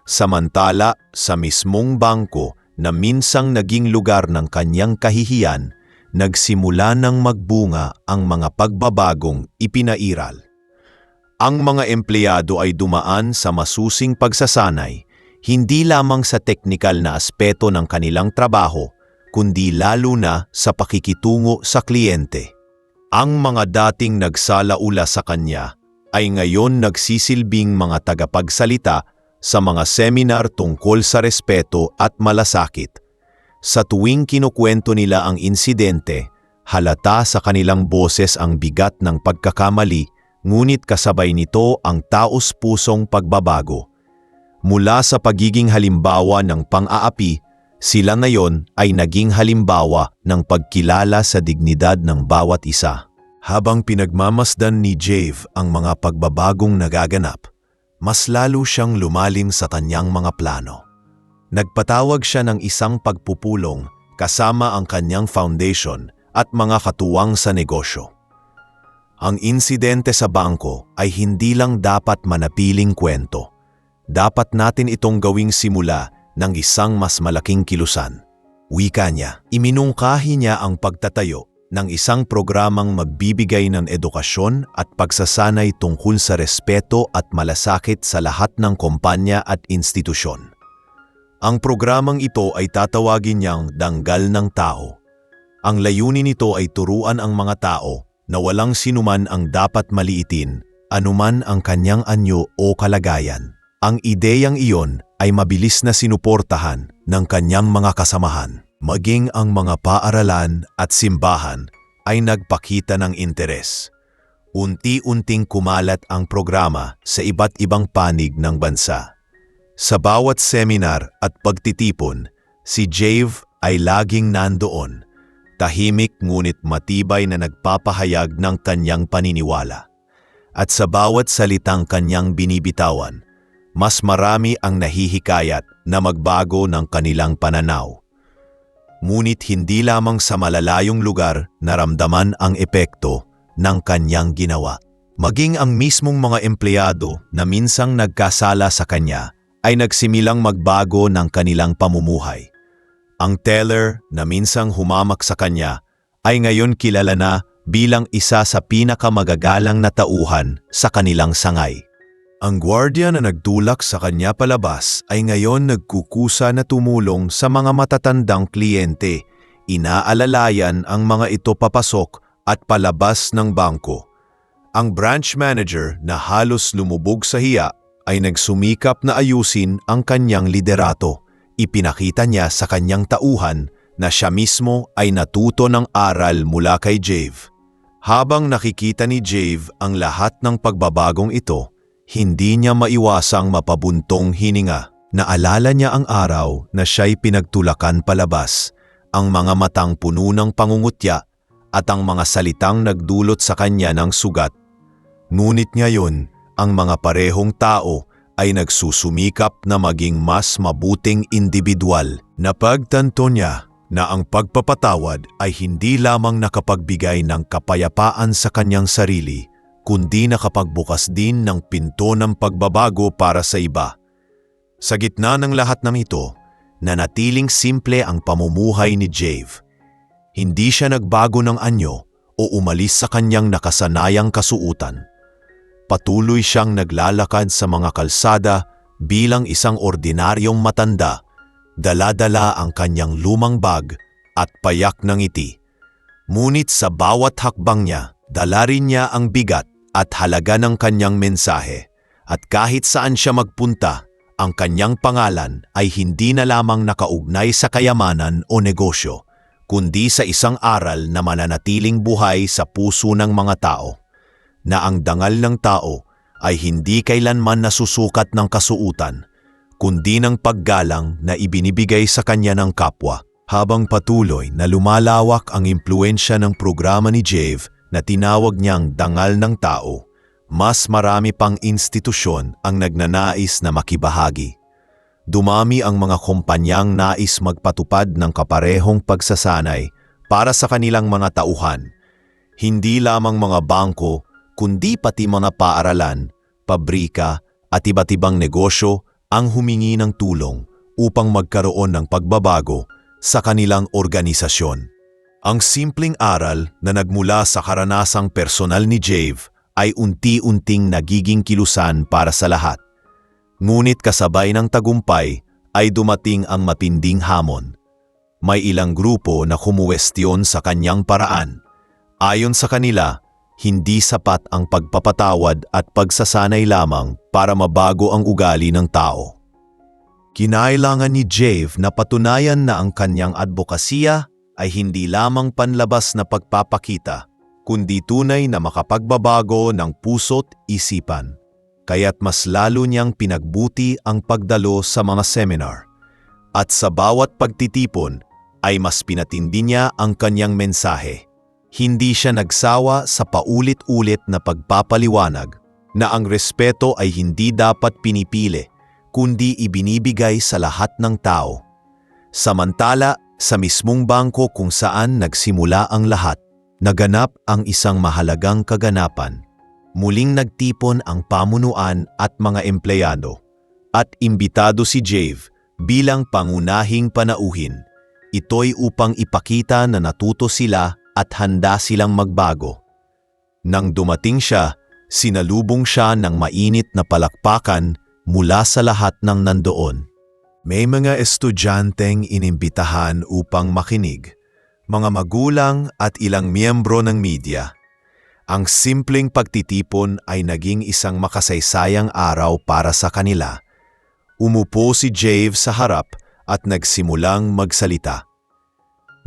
Samantala, sa mismong bangko na minsang naging lugar ng kanyang kahihiyan, nagsimula ng magbunga ang mga pagbabagong ipinairal. Ang mga empleyado ay dumaan sa masusing pagsasanay, hindi lamang sa teknikal na aspeto ng kanilang trabaho, kundi lalo na sa pakikitungo sa kliyente. Ang mga dating nagsalaula sa kanya ay ngayon nagsisilbing mga tagapagsalita sa mga seminar tungkol sa respeto at malasakit. Sa tuwing kinukwento nila ang insidente, halata sa kanilang boses ang bigat ng pagkakamali, ngunit kasabay nito ang taos-pusong pagbabago. Mula sa pagiging halimbawa ng pang-aapi, sila ngayon ay naging halimbawa ng pagkilala sa dignidad ng bawat isa. Habang pinagmamasdan ni Jave ang mga pagbabagong nagaganap, mas lalo siyang lumalim sa kanyang mga plano. Nagpatawag siya ng isang pagpupulong kasama ang kanyang foundation at mga katuwang sa negosyo. Ang insidente sa bangko ay hindi lang dapat manatiling kwento. Dapat natin itong gawing simula ng isang mas malaking kilusan. Wika niya, iminungkahi niya ang pagtatayo ng isang programang magbibigay ng edukasyon at pagsasanay tungkol sa respeto at malasakit sa lahat ng kumpanya at institusyon. Ang programang ito ay tatawagin niyang Danggal ng Tao. Ang layunin nito ay turuan ang mga tao na walang sinuman ang dapat maliitin, anuman ang kanyang anyo o kalagayan. Ang ideyang iyon ay mabilis na sinuportahan ng kanyang mga kasamahan. Maging ang mga paaralan at simbahan ay nagpakita ng interes. Unti-unting kumalat ang programa sa iba't ibang panig ng bansa. Sa bawat seminar at pagtitipon, si Jave ay laging nandoon, tahimik ngunit matibay na nagpapahayag ng kanyang paniniwala. At sa bawat salitang kanyang binibitawan, mas marami ang nahihikayat na magbago ng kanilang pananaw. Ngunit hindi lamang sa malalayong lugar naramdaman ang epekto ng kanyang ginawa. Maging ang mismong mga empleyado na minsang nagkasala sa kanya ay nagsimilang magbago ng kanilang pamumuhay. Ang teller na minsang humamak sa kanya ay ngayon kilala na bilang isa sa pinakamagagalang na tauhan sa kanilang sangay. Ang gwardiya na nagtulak sa kanya palabas ay ngayon nagkukusa na tumulong sa mga matatandang kliyente. Inaalalayan ang mga ito papasok at palabas ng bangko. Ang branch manager na halos lumubog sa hiya ay nagsumikap na ayusin ang kanyang liderato. Ipinakita niya sa kanyang tauhan na siya mismo ay natuto ng aral mula kay Jave. Habang nakikita ni Jave ang lahat ng pagbabagong ito, hindi niya maiwasang mapabuntong hininga. Naalala niya ang araw na siya'y pinagtulakan palabas, ang mga matang puno ng pangungutya at ang mga salitang nagdulot sa kanya ng sugat. Ngunit ngayon, ang mga parehong tao ay nagsusumikap na maging mas mabuting individual. Napagtanto niya na ang pagpapatawad ay hindi lamang nakapagbigay ng kapayapaan sa kanyang sarili, kundi nakapagbukas din ng pinto ng pagbabago para sa iba. Sa gitna ng lahat ng ito, nanatiling simple ang pamumuhay ni Jave. Hindi siya nagbago ng anyo o umalis sa kanyang nakasanayang kasuutan. Patuloy siyang naglalakad sa mga kalsada bilang isang ordinaryong matanda, dala-dala ang kanyang lumang bag at payak ng ngiti. Ngunit sa bawat hakbang niya, dala rin niya ang bigat at halaga ng kanyang mensahe. At kahit saan siya magpunta, ang kanyang pangalan ay hindi na lamang nakaugnay sa kayamanan o negosyo, kundi sa isang aral na mananatiling buhay sa puso ng mga tao. Na ang dangal ng tao ay hindi kailanman nasusukat ng kasuutan, kundi ng paggalang na ibinibigay sa kanya ng kapwa. Habang patuloy na lumalawak ang impluensya ng programa ni Jave na tinawag niyang dangal ng tao, mas marami pang institusyon ang nagnanais na makibahagi. Dumami ang mga kumpanyang nais magpatupad ng kaparehong pagsasanay para sa kanilang mga tauhan. Hindi lamang mga bangko, kundi pati mga paaralan, pabrika at iba't ibang negosyo ang humingi ng tulong upang magkaroon ng pagbabago sa kanilang organisasyon. Ang simpleng aral na nagmula sa karanasang personal ni Jave ay unti-unting nagiging kilusan para sa lahat. Ngunit kasabay ng tagumpay ay dumating ang matinding hamon. May ilang grupo na kumuwestiyon sa kanyang paraan. Ayon sa kanila, hindi sapat ang pagpapatawad at pagsasanay lamang para mabago ang ugali ng tao. Kinailangan ni Jave na patunayan na ang kanyang advokasya ay hindi lamang panlabas na pagpapakita, kundi tunay na makapagbabago ng puso't isipan. Kaya't mas lalo niyang pinagbuti ang pagdalo sa mga seminar. At sa bawat pagtitipon ay mas pinatindi niya ang kanyang mensahe. Hindi siya nagsawa sa paulit-ulit na pagpapaliwanag na ang respeto ay hindi dapat pinipili, kundi ibinibigay sa lahat ng tao. Samantala, sa mismong bangko kung saan nagsimula ang lahat, naganap ang isang mahalagang kaganapan. Muling nagtipon ang pamunuan at mga empleyado, at imbitado si Jave bilang pangunahing panauhin. Ito'y upang ipakita na natuto sila at handa silang magbago. Nang dumating siya, sinalubong siya ng mainit na palakpakan mula sa lahat ng nandoon. May mga estudyanteng inimbitahan upang makinig, mga magulang at ilang miyembro ng media. Ang simpleng pagtitipon ay naging isang makasaysayang araw para sa kanila. Umupo si Jave sa harap at nagsimulang magsalita.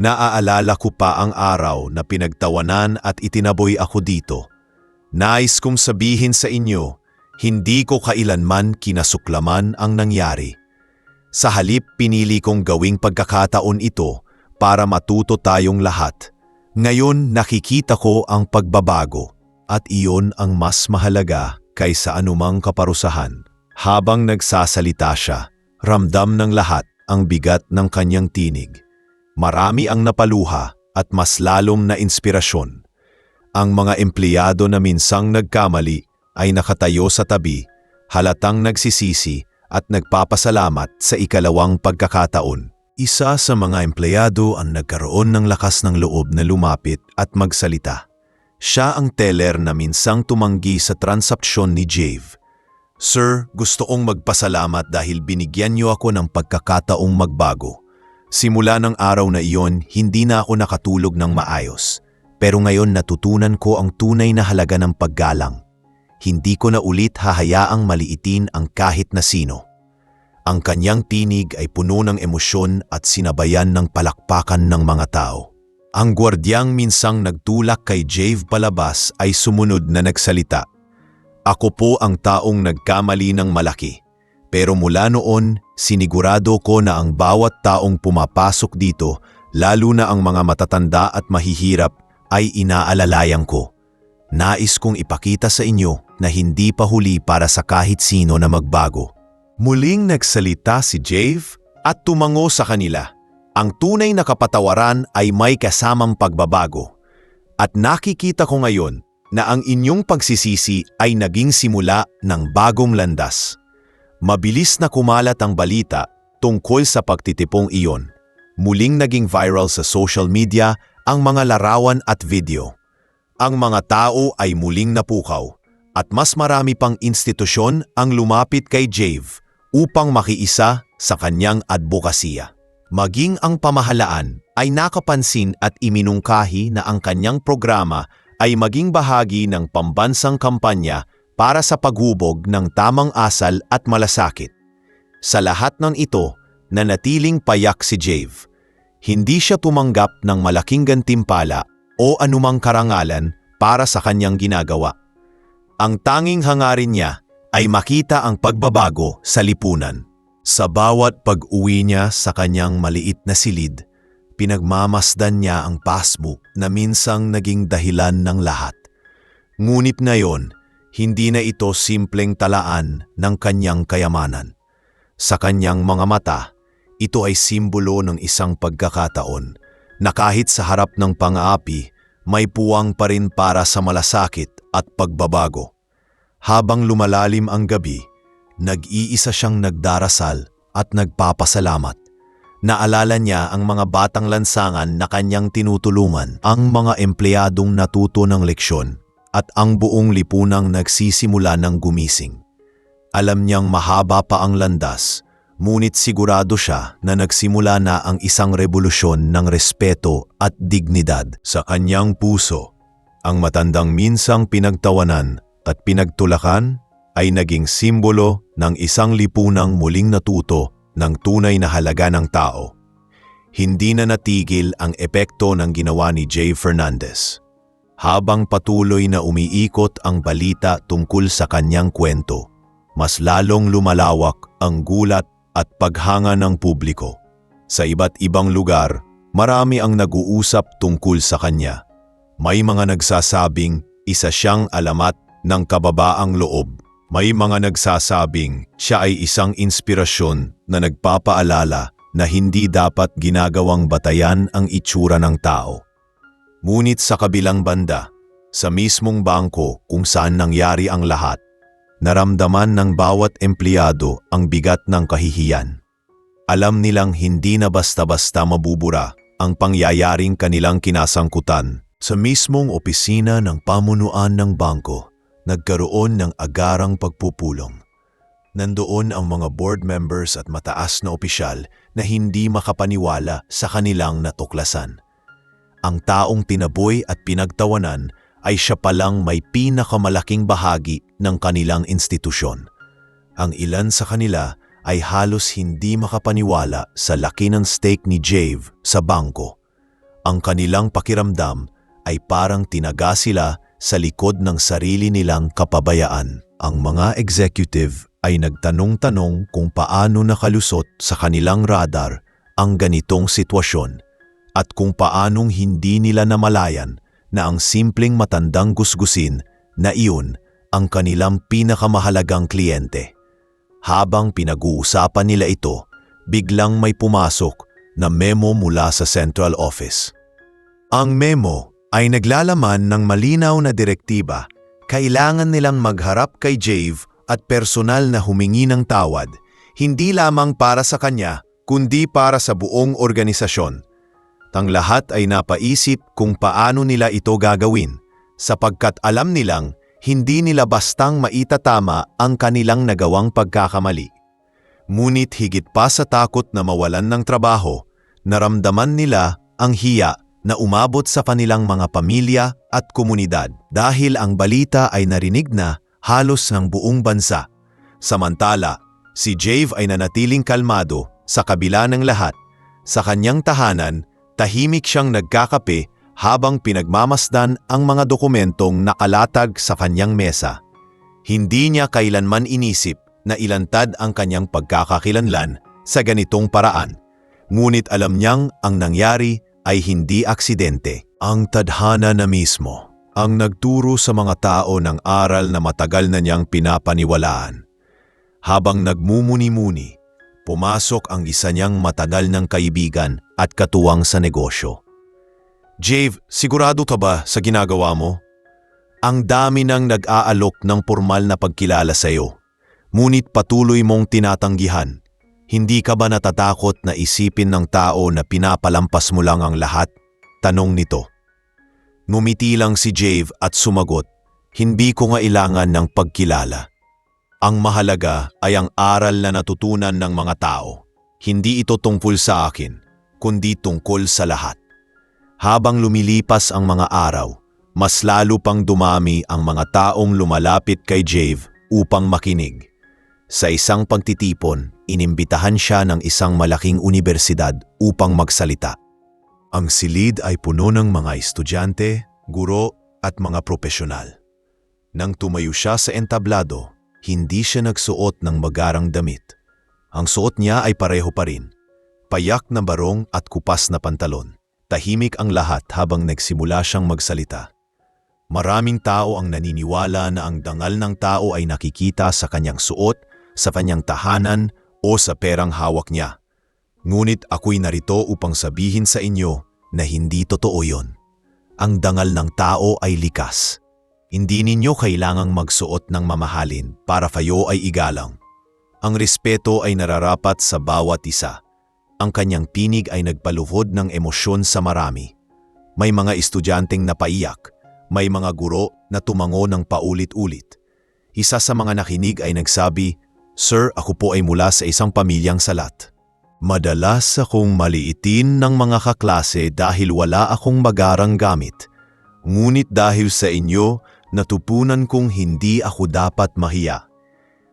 Naaalala ko pa ang araw na pinagtawanan at itinaboy ako dito. Nais kong sabihin sa inyo, hindi ko kailanman kinasuklaman ang nangyari. Sa halip pinili kong gawing pagkakataon ito para matuto tayong lahat. Ngayon nakikita ko ang pagbabago at iyon ang mas mahalaga kaysa anumang kaparusahan. Habang nagsasalita siya, ramdam ng lahat ang bigat ng kanyang tinig. Marami ang napaluha at mas lalong na inspirasyon. Ang mga empleyado na minsang nagkamali ay nakatayo sa tabi, halatang nagsisisi at nagpapasalamat sa ikalawang pagkakataon. Isa sa mga empleyado ang nagkaroon ng lakas ng loob na lumapit at magsalita. Siya ang teller na minsang tumanggi sa transaksyon ni Jave. "Sir, gusto kong magpasalamat dahil binigyan niyo ako ng pagkakataong magbago. Simula ng araw na iyon, hindi na ako nakatulog ng maayos. Pero ngayon natutunan ko ang tunay na halaga ng paggalang. Hindi ko na ulit hahayaang maliitin ang kahit na sino." Ang kanyang tinig ay puno ng emosyon at sinabayan ng palakpakan ng mga tao. Ang gwardyang minsang nagtulak kay Jave palabas ay sumunod na nagsalita. "Ako po ang taong nagkamali ng malaki. Pero mula noon, sinigurado ko na ang bawat taong pumapasok dito, lalo na ang mga matatanda at mahihirap, ay inaalalayan ko. Nais kong ipakita sa inyo na hindi pa huli para sa kahit sino na magbago." Muling nagsalita si Jave at tumango sa kanila. "Ang tunay na kapatawaran ay may kasamang pagbabago. At nakikita ko ngayon na ang inyong pagsisisi ay naging simula ng bagong landas." Mabilis na kumalat ang balita tungkol sa pagtitipong iyon. Muling naging viral sa social media ang mga larawan at video. Ang mga tao ay muling napukaw at mas marami pang institusyon ang lumapit kay Jave upang makiisa sa kanyang advokasya. Maging ang pamahalaan ay nakapansin at iminungkahi na ang kanyang programa ay maging bahagi ng pambansang kampanya para sa paghubog ng tamang asal at malasakit. Sa lahat ng ito, nanatiling payak si Jave. Hindi siya tumanggap ng malaking gantimpala o anumang karangalan para sa kanyang ginagawa. Ang tanging hangarin niya ay makita ang pagbabago sa lipunan. Sa bawat pag-uwi niya sa kanyang maliit na silid, pinagmamasdan niya ang passbook na minsang naging dahilan ng lahat. Ngunit ngayon, hindi na ito simpleng talaan ng kanyang kayamanan. Sa kanyang mga mata, ito ay simbolo ng isang pagkakataon na kahit sa harap ng pang-aapi, may puwang pa rin para sa malasakit at pagbabago. Habang lumalalim ang gabi, nag-iisa siyang nagdarasal at nagpapasalamat. Naalala niya ang mga batang lansangan na kanyang tinutulungan, ang mga empleyadong natuto ng leksyon, at ang buong lipunang nagsisimula ng gumising. Alam niyang mahaba pa ang landas, ngunit sigurado siya na nagsimula na ang isang revolusyon ng respeto at dignidad sa kanyang puso. Ang matandang minsang pinagtawanan at pinagtulakan ay naging simbolo ng isang lipunang muling natuto ng tunay na halaga ng tao. Hindi na natigil ang epekto ng ginawa ni Jave Fernandez. Habang patuloy na umiikot ang balita tungkol sa kanyang kwento, mas lalong lumalawak ang gulat at paghanga ng publiko. Sa iba't ibang lugar, marami ang nag-uusap tungkol sa kanya. May mga nagsasabing isa siyang alamat ng kababaang loob. May mga nagsasabing siya ay isang inspirasyon na nagpapaalala na hindi dapat ginagawang batayan ang itsura ng tao. Ngunit sa kabilang banda, sa mismong bangko kung saan nangyari ang lahat, naramdaman ng bawat empleyado ang bigat ng kahihiyan. Alam nilang hindi na basta-basta mabubura ang pangyayaring kanilang kinasangkutan. Sa mismong opisina ng pamunuan ng bangko, nagkaroon ng agarang pagpupulong. Nandoon ang mga board members at mataas na opisyal na hindi makapaniwala sa kanilang natuklasan. Ang taong tinaboy at pinagtawanan ay siya palang may pinakamalaking bahagi ng kanilang institusyon. Ang ilan sa kanila ay halos hindi makapaniwala sa laki ng stake ni Jave sa bangko. Ang kanilang pakiramdam ay parang tinaga sila sa likod ng sarili nilang kapabayaan. Ang mga executive ay nagtanong-tanong kung paano nakalusot sa kanilang radar ang ganitong sitwasyon at kung paanong hindi nila namalayan na ang simpleng matandang gusgusin na iyon ang kanilang pinakamahalagang kliyente. Habang pinag-uusapan nila ito, biglang may pumasok na memo mula sa central office. Ang memo ay naglalaman ng malinaw na direktiba. Kailangan nilang magharap kay Jave at personal na humingi ng tawad, hindi lamang para sa kanya, kundi para sa buong organisasyon. Ang lahat ay napaisip kung paano nila ito gagawin, sapagkat alam nilang hindi nila bastang maitatama ang kanilang nagawang pagkakamali. Ngunit higit pa sa takot na mawalan ng trabaho, naramdaman nila ang hiya na umabot sa kanilang mga pamilya at komunidad dahil ang balita ay narinig na halos ng buong bansa. Samantala, si Jave ay nanatiling kalmado sa kabila ng lahat. Sa kanyang tahanan, tahimik siyang nagkakape habang pinagmamasdan ang mga dokumentong nakalatag sa kanyang mesa. Hindi niya kailanman inisip na ilantad ang kanyang pagkakakilanlan sa ganitong paraan. Ngunit alam niyang ang nangyari ay hindi aksidente. Ang tadhana na mismo ang nagturo sa mga tao ng aral na matagal na niyang pinapaniwalaan. Habang nagmumuni-muni, pumasok ang isa niyang matagal ng kaibigan at katuwang sa negosyo. Jave, sigurado ka ba sa ginagawa mo? Ang dami nang nag-aalok ng formal na pagkilala sa iyo. Ngunit patuloy mong tinatanggihan. Hindi ka ba natatakot na isipin ng tao na pinapalampas mo lang ang lahat? Tanong nito. Ngumiti lang si Jave at sumagot, hindi ko ngailangan ng pagkilala. Ang mahalaga ay ang aral na natutunan ng mga tao. Hindi ito tungkol sa akin, kundi tungkol sa lahat. Habang lumilipas ang mga araw, mas lalo pang dumami ang mga taong lumalapit kay Jave upang makinig. Sa isang pagtitipon, inimbitahan siya ng isang malaking unibersidad upang magsalita. Ang silid ay puno ng mga estudyante, guro at mga propesyonal. Nang tumayo siya sa entablado, hindi siya nagsuot ng magarang damit. Ang suot niya ay pareho pa rin. Payak na barong at kupas na pantalon. Tahimik ang lahat habang nagsimula siyang magsalita. Maraming tao ang naniniwala na ang dangal ng tao ay nakikita sa kanyang suot, sa kanyang tahanan o sa perang hawak niya. Ngunit ako'y narito upang sabihin sa inyo na hindi totoo yon. Ang dangal ng tao ay likas. Hindi ninyo kailangang magsuot ng mamahalin para kayo ay igalang. Ang respeto ay nararapat sa bawat isa. Ang kanyang tinig ay nagpaluhod ng emosyon sa marami. May mga estudyanteng napaiyak, may mga guro na tumango ng paulit-ulit. Isa sa mga nakinig ay nagsabi, "Sir, ako po ay mula sa isang pamilyang salat. Madalas akong maliitin ng mga kaklase dahil wala akong magarang gamit. Ngunit dahil sa inyo, natutunan kong hindi ako dapat mahiya."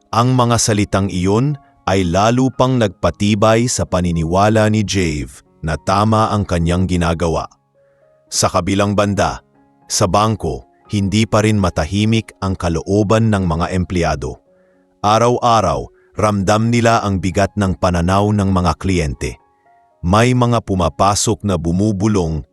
Ang mga salitang iyon ay lalo pang nagpatibay sa paniniwala ni Jave na tama ang kanyang ginagawa. Sa kabilang banda, sa bangko, hindi pa rin matahimik ang kalooban ng mga empleyado. Araw-araw, ramdam nila ang bigat ng pananaw ng mga kliyente. May mga pumapasok na bumubulong,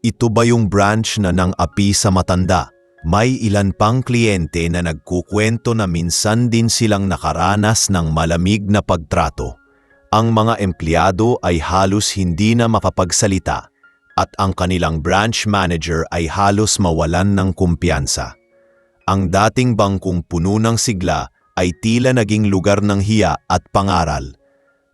ito ba yung branch na nang api sa matanda? May ilan pang kliyente na nagkukwento na minsan din silang nakaranas ng malamig na pagtrato. Ang mga empleyado ay halos hindi na makapagsalita at ang kanilang branch manager ay halos mawalan ng kumpiyansa. Ang dating bangkong puno ng sigla ay tila naging lugar ng hiya at pangaral.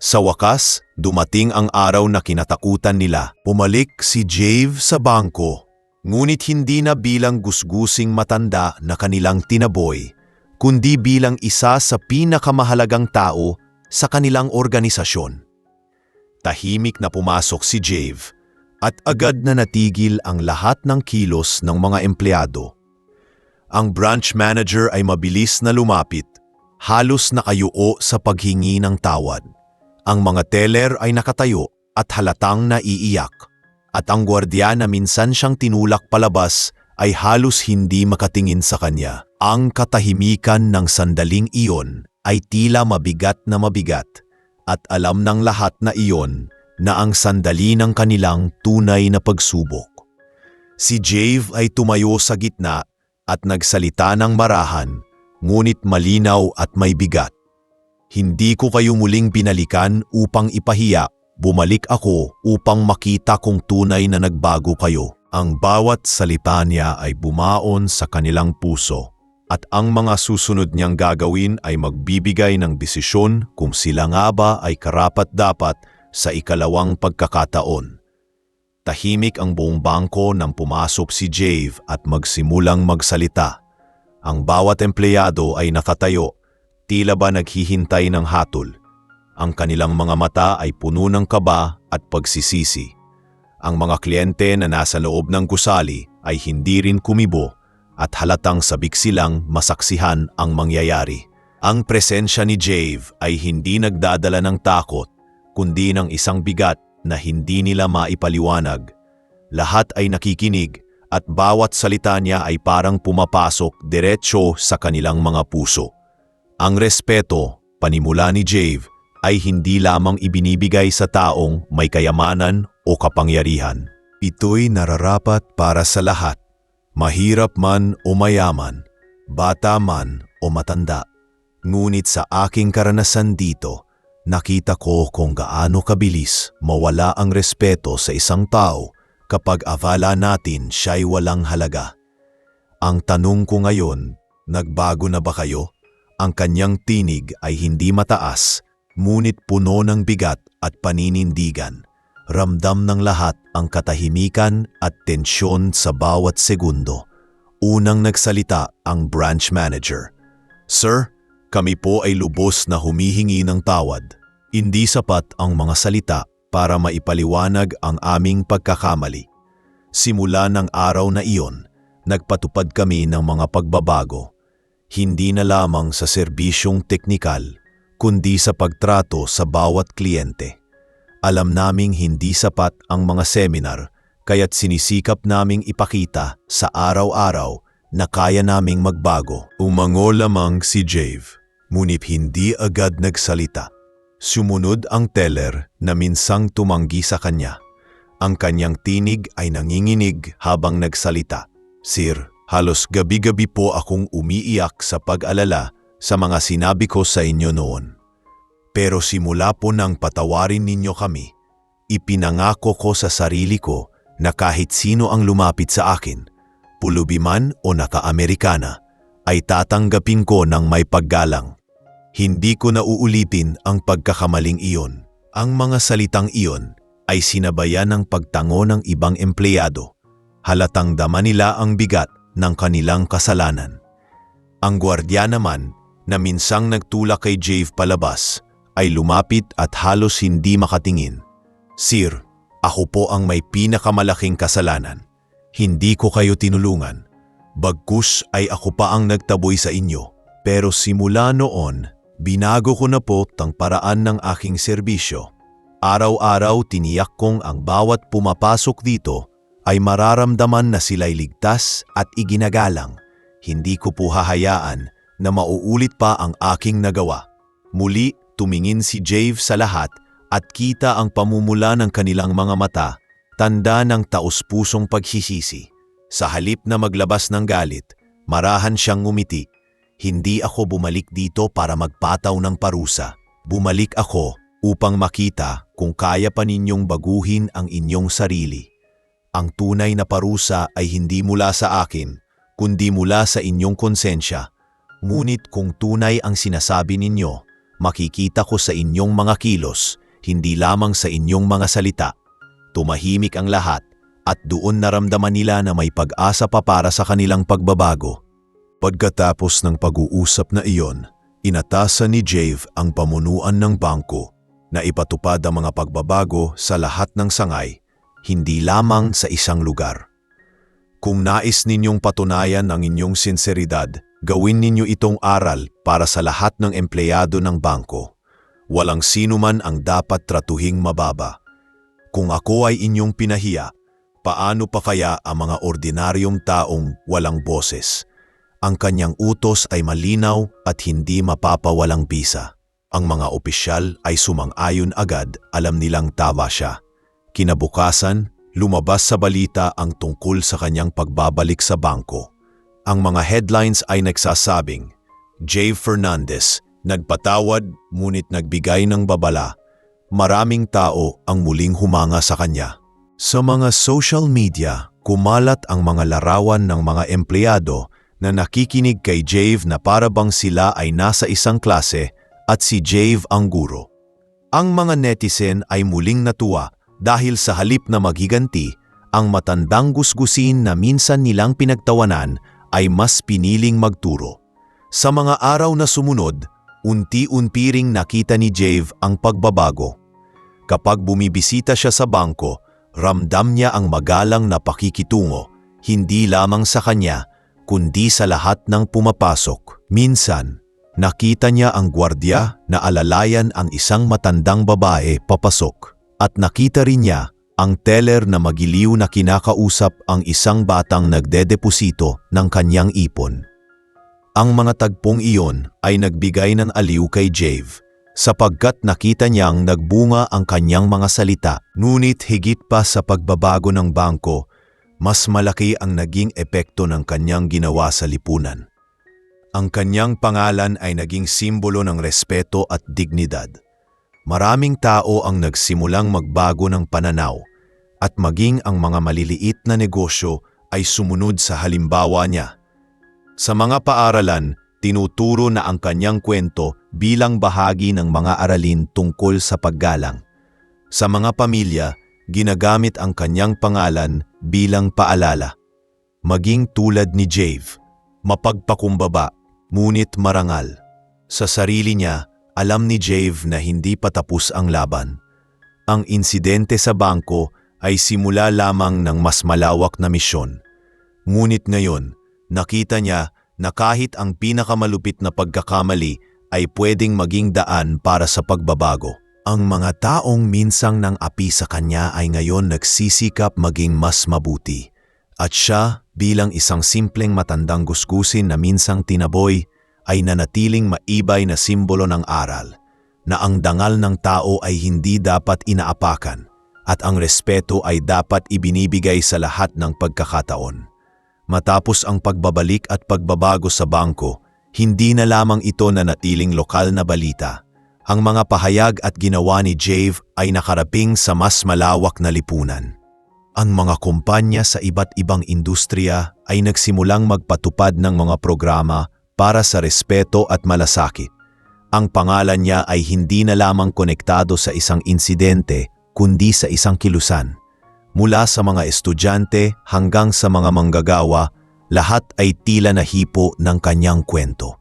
Sa wakas, dumating ang araw na kinatakutan nila. Pumalik si Jave sa bangko, ngunit hindi na bilang gusgusing matanda na kanilang tinaboy, kundi bilang isa sa pinakamahalagang tao sa kanilang organisasyon. Tahimik na pumasok si Jave at agad na natigil ang lahat ng kilos ng mga empleyado. Ang branch manager ay mabilis na lumapit, halos nakayuo sa paghingi ng tawad. Ang mga teller ay nakatayo at halatang naiiyak. At ang gwardiya na minsan siyang tinulak palabas ay halos hindi makatingin sa kanya. Ang katahimikan ng sandaling iyon ay tila mabigat na mabigat at alam ng lahat na iyon na ang sandali ng kanilang tunay na pagsubok. Si Jave ay tumayo sa gitna at nagsalita ng marahan, ngunit malinaw at may bigat. Hindi ko kayo muling binalikan upang ipahiya, bumalik ako upang makita kung tunay na nagbago kayo. Ang bawat salita niya ay bumaon sa kanilang puso, at ang mga susunod niyang gagawin ay magbibigay ng desisyon kung sila nga ba ay karapat-dapat sa ikalawang pagkakataon. Tahimik ang buong bangko nang pumasok si Jave at magsimulang magsalita. Ang bawat empleyado ay nakatayo, tila ba naghihintay ng hatol. Ang kanilang mga mata ay puno ng kaba at pagsisisi. Ang mga kliyente na nasa loob ng gusali ay hindi rin kumibo at halatang sabik silang masaksihan ang mangyayari. Ang presensya ni Jave ay hindi nagdadala ng takot, kundi ng isang bigat na hindi nila maipaliwanag. Lahat ay nakikinig at bawat salita niya ay parang pumapasok diretsyo sa kanilang mga puso. Ang respeto, panimula ni Jave, ay hindi lamang ibinibigay sa taong may kayamanan o kapangyarihan. Ito'y nararapat para sa lahat, mahirap man o mayaman, bata man o matanda. Ngunit sa aking karanasan dito, nakita ko kung gaano kabilis mawala ang respeto sa isang tao kapag akala natin siya'y walang halaga. Ang tanong ko ngayon, nagbago na ba kayo? Ang kanyang tinig ay hindi mataas, ngunit puno ng bigat at paninindigan. Ramdam ng lahat ang katahimikan at tensyon sa bawat segundo. Unang nagsalita ang branch manager. "Sir, kami po ay lubos na humihingi ng tawad. Hindi sapat ang mga salita para maipaliwanag ang aming pagkakamali. Simula ng araw na iyon, nagpatupad kami ng mga pagbabago. Hindi na lamang sa serbisyong teknikal, kundi sa pagtrato sa bawat kliyente. Alam naming hindi sapat ang mga seminar, kaya't sinisikap naming ipakita sa araw-araw na kaya naming magbago." Umango lamang si Jave, ngunit hindi agad nagsalita. Sumunod ang teller na minsang tumanggi sa kanya. Ang kanyang tinig ay nanginginig habang nagsalita. "Sir, halos gabi-gabi po akong umiiyak sa pag-alala sa mga sinabi ko sa inyo noon. Pero simula po nang patawarin ninyo kami, ipinangako ko sa sarili ko na kahit sino ang lumapit sa akin, pulubi man o naka-Amerikana, ay tatanggapin ko ng may paggalang. Hindi ko na uulitin ang pagkakamaling iyon." Ang mga salitang iyon ay sinabayan ng pagtango ng ibang empleyado. Halatang dama nila ang bigat ng kanilang kasalanan. Ang gwardiya naman, na minsang nagtulak kay Jave palabas, ay lumapit at halos hindi makatingin. "Sir, ako po ang may pinakamalaking kasalanan. Hindi ko kayo tinulungan. Bagkus ay ako pa ang nagtaboy sa inyo. Pero simula noon, binago ko na po ang paraan ng aking serbisyo. Araw-araw tiniyak kong ang bawat pumapasok dito ay mararamdaman na sila'y ligtas at iginagalang. Hindi ko po hahayaan na mauulit pa ang aking nagawa." Muli, tumingin si Jave sa lahat at kita ang pamumula ng kanilang mga mata, tanda ng taus-pusong pagsisisi. Sa halip na maglabas ng galit, marahan siyang ngumiti. "Hindi ako bumalik dito para magpataw ng parusa. Bumalik ako upang makita kung kaya pa ninyong baguhin ang inyong sarili. Ang tunay na parusa ay hindi mula sa akin, kundi mula sa inyong konsensya. Ngunit kung tunay ang sinasabi ninyo, makikita ko sa inyong mga kilos, hindi lamang sa inyong mga salita." Tumahimik ang lahat at doon naramdaman nila na may pag-asa pa para sa kanilang pagbabago. Pagkatapos ng pag-uusap na iyon, inatasan ni Jave ang pamunuan ng bangko na ipatupad ang mga pagbabago sa lahat ng sangay, hindi lamang sa isang lugar. "Kung nais ninyong patunayan ang inyong sinseridad, gawin ninyo itong aral para sa lahat ng empleyado ng bangko. Walang sino man ang dapat tratuhing mababa. Kung ako ay inyong pinahiya, paano pa kaya ang mga ordinaryong taong walang boses?" Ang kanyang utos ay malinaw at hindi mapapawalang bisa. Ang mga opisyal ay sumang-ayon agad, alam nilang tama siya. Kinabukasan, lumabas sa balita ang tungkol sa kanyang pagbabalik sa bangko. Ang mga headlines ay nagsasabing, Jave Fernandez, nagpatawad ngunit nagbigay ng babala. Maraming tao ang muling humanga sa kanya. Sa mga social media, kumalat ang mga larawan ng mga empleyado na nakikinig kay Jave na para bang sila ay nasa isang klase at si Jave ang guro. Ang mga netizen ay muling natuwa dahil sa halip na maghiganti, ang matandang gusgusin na minsan nilang pinagtawanan ay mas piniling magturo. Sa mga araw na sumunod, unti-unti ring nakita ni Jave ang pagbabago. Kapag bumibisita siya sa bangko, ramdam niya ang magalang na pakikitungo, hindi lamang sa kanya, kundi sa lahat ng pumapasok. Minsan, nakita niya ang gwardiya na alalayan ang isang matandang babae papasok. At nakita rin niya ang teller na magiliw na kinakausap ang isang batang nagdedeposito ng kanyang ipon. Ang mga tagpong iyon ay nagbigay ng aliw kay Jave, sapagkat nakita niyang nagbunga ang kanyang mga salita. Ngunit higit pa sa pagbabago ng bangko, mas malaki ang naging epekto ng kanyang ginawa sa lipunan. Ang kanyang pangalan ay naging simbolo ng respeto at dignidad. Maraming tao ang nagsimulang magbago ng pananaw at maging ang mga maliliit na negosyo ay sumunod sa halimbawa niya. Sa mga paaralan, tinuturo na ang kanyang kwento bilang bahagi ng mga aralin tungkol sa paggalang. Sa mga pamilya, ginagamit ang kanyang pangalan bilang paalala. Maging tulad ni Jave, mapagpakumbaba, ngunit marangal. Sa sarili niya, alam ni Jave na hindi pa tapos ang laban. Ang insidente sa bangko ay simula lamang ng mas malawak na misyon. Ngunit ngayon, nakita niya na kahit ang pinakamalupit na pagkakamali ay pwedeng maging daan para sa pagbabago. Ang mga taong minsang nang api sa kanya ay ngayon nagsisikap maging mas mabuti. At siya, bilang isang simpleng matandang gusgusin na minsang tinaboy, ay nanatiling maibay na simbolo ng aral, na ang dangal ng tao ay hindi dapat inaapakan at ang respeto ay dapat ibinibigay sa lahat ng pagkakataon. Matapos ang pagbabalik at pagbabago sa bangko, hindi na lamang ito nanatiling lokal na balita. Ang mga pahayag at ginawa ni Jave ay nakaraping sa mas malawak na lipunan. Ang mga kumpanya sa iba't ibang industriya ay nagsimulang magpatupad ng mga programa para sa respeto at malasakit. Ang pangalan niya ay hindi na lamang konektado sa isang insidente, kundi sa isang kilusan. Mula sa mga estudyante hanggang sa mga manggagawa, lahat ay tila nahipo ng kanyang kwento.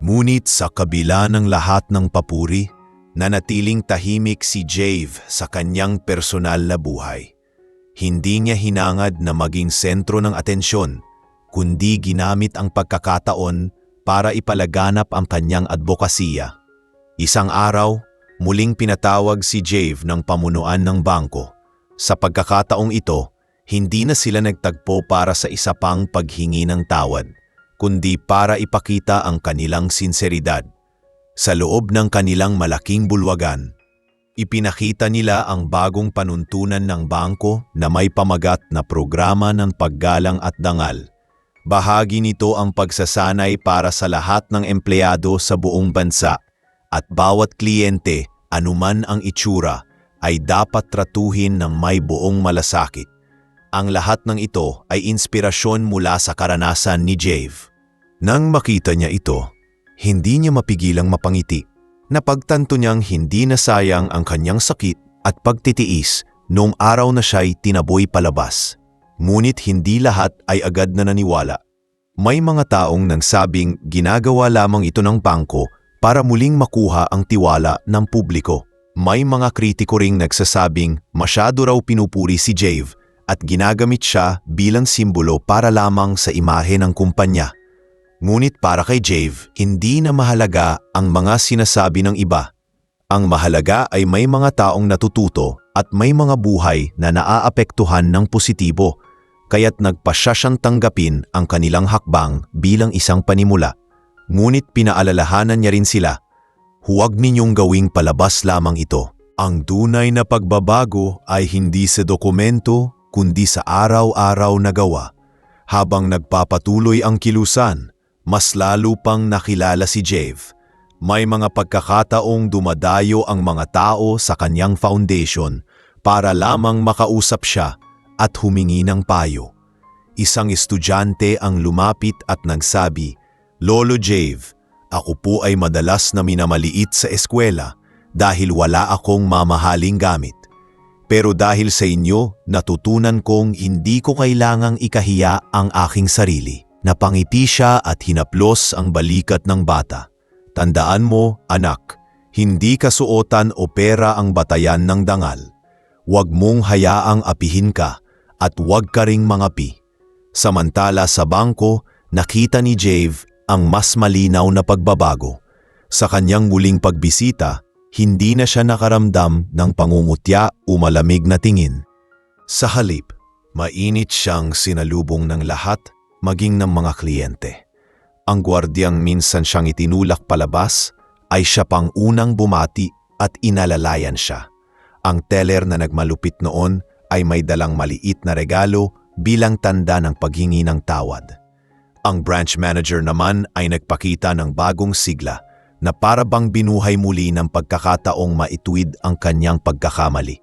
Ngunit sa kabila ng lahat ng papuri, nanatiling tahimik si Jave sa kanyang personal na buhay. Hindi niya hinangad na maging sentro ng atensyon, kundi ginamit ang pagkakataon para ipalaganap ang kanyang advokasya. Isang araw, muling pinatawag si Jave ng pamunuan ng bangko. Sa pagkakataong ito, hindi na sila nagtagpo para sa isa pang paghingi ng tawad, kundi para ipakita ang kanilang sinseridad. Sa loob ng kanilang malaking bulwagan, ipinakita nila ang bagong panuntunan ng bangko na may pamagat na programa ng paggalang at dangal. Bahagi nito ang pagsasanay para sa lahat ng empleyado sa buong bansa at bawat kliyente, anuman ang itsura, ay dapat tratuhin ng may buong malasakit. Ang lahat ng ito ay inspirasyon mula sa karanasan ni Jave. Nang makita niya ito, hindi niya mapigilang mapangiti. Napagtanto niyang hindi na sayang ang kanyang sakit at pagtitiis noong araw na siya'y tinaboy palabas. Ngunit hindi lahat ay agad na naniwala. May mga taong nagsabing ginagawa lamang ito ng bangko para muling makuha ang tiwala ng publiko. May mga kritiko ring nagsasabing masyado raw pinupuri si Jave at ginagamit siya bilang simbolo para lamang sa imahe ng kumpanya. Ngunit para kay Jave, hindi na mahalaga ang mga sinasabi ng iba. Ang mahalaga ay may mga taong natututo at may mga buhay na naaapektuhan ng positibo, kaya't nagpasya siyang tanggapin ang kanilang hakbang bilang isang panimula. Ngunit pinaalalahanan niya rin sila, huwag ninyong gawing palabas lamang ito. Ang tunay na pagbabago ay hindi sa dokumento, kundi sa araw-araw na gawa. Habang nagpapatuloy ang kilusan, mas lalo pang nakilala si Jave. May mga pagkakataong dumadayo ang mga tao sa kanyang foundation para lamang makausap siya at humingi ng payo. Isang estudyante ang lumapit at nagsabi, "Lolo Jave, ako po ay madalas na minamaliit sa eskwela dahil wala akong mamahaling gamit. Pero dahil sa inyo, natutunan kong hindi ko kailangang ikahiya ang aking sarili." Napangiti siya at hinaplos ang balikat ng bata. "Tandaan mo, anak, hindi kasuotan o pera ang batayan ng dangal. Huwag mong hayaang apihin ka at huwag ka ring mangapi." Samantala sa bangko, nakita ni Jave ang mas malinaw na pagbabago. Sa kanyang muling pagbisita, hindi na siya nakaramdam ng pangungutya o malamig na tingin. Sa halip, mainit siyang sinalubong ng lahat, maging ng mga kliyente. Ang gwardyang minsan siyang itinulak palabas ay siya pang unang bumati at inalalayan siya. Ang teller na nagmalupit noon ay may dalang maliit na regalo bilang tanda ng paghingi ng tawad. Ang branch manager naman ay nagpakita ng bagong sigla na para bang binuhay muli ng pagkakataong maituwid ang kanyang pagkakamali.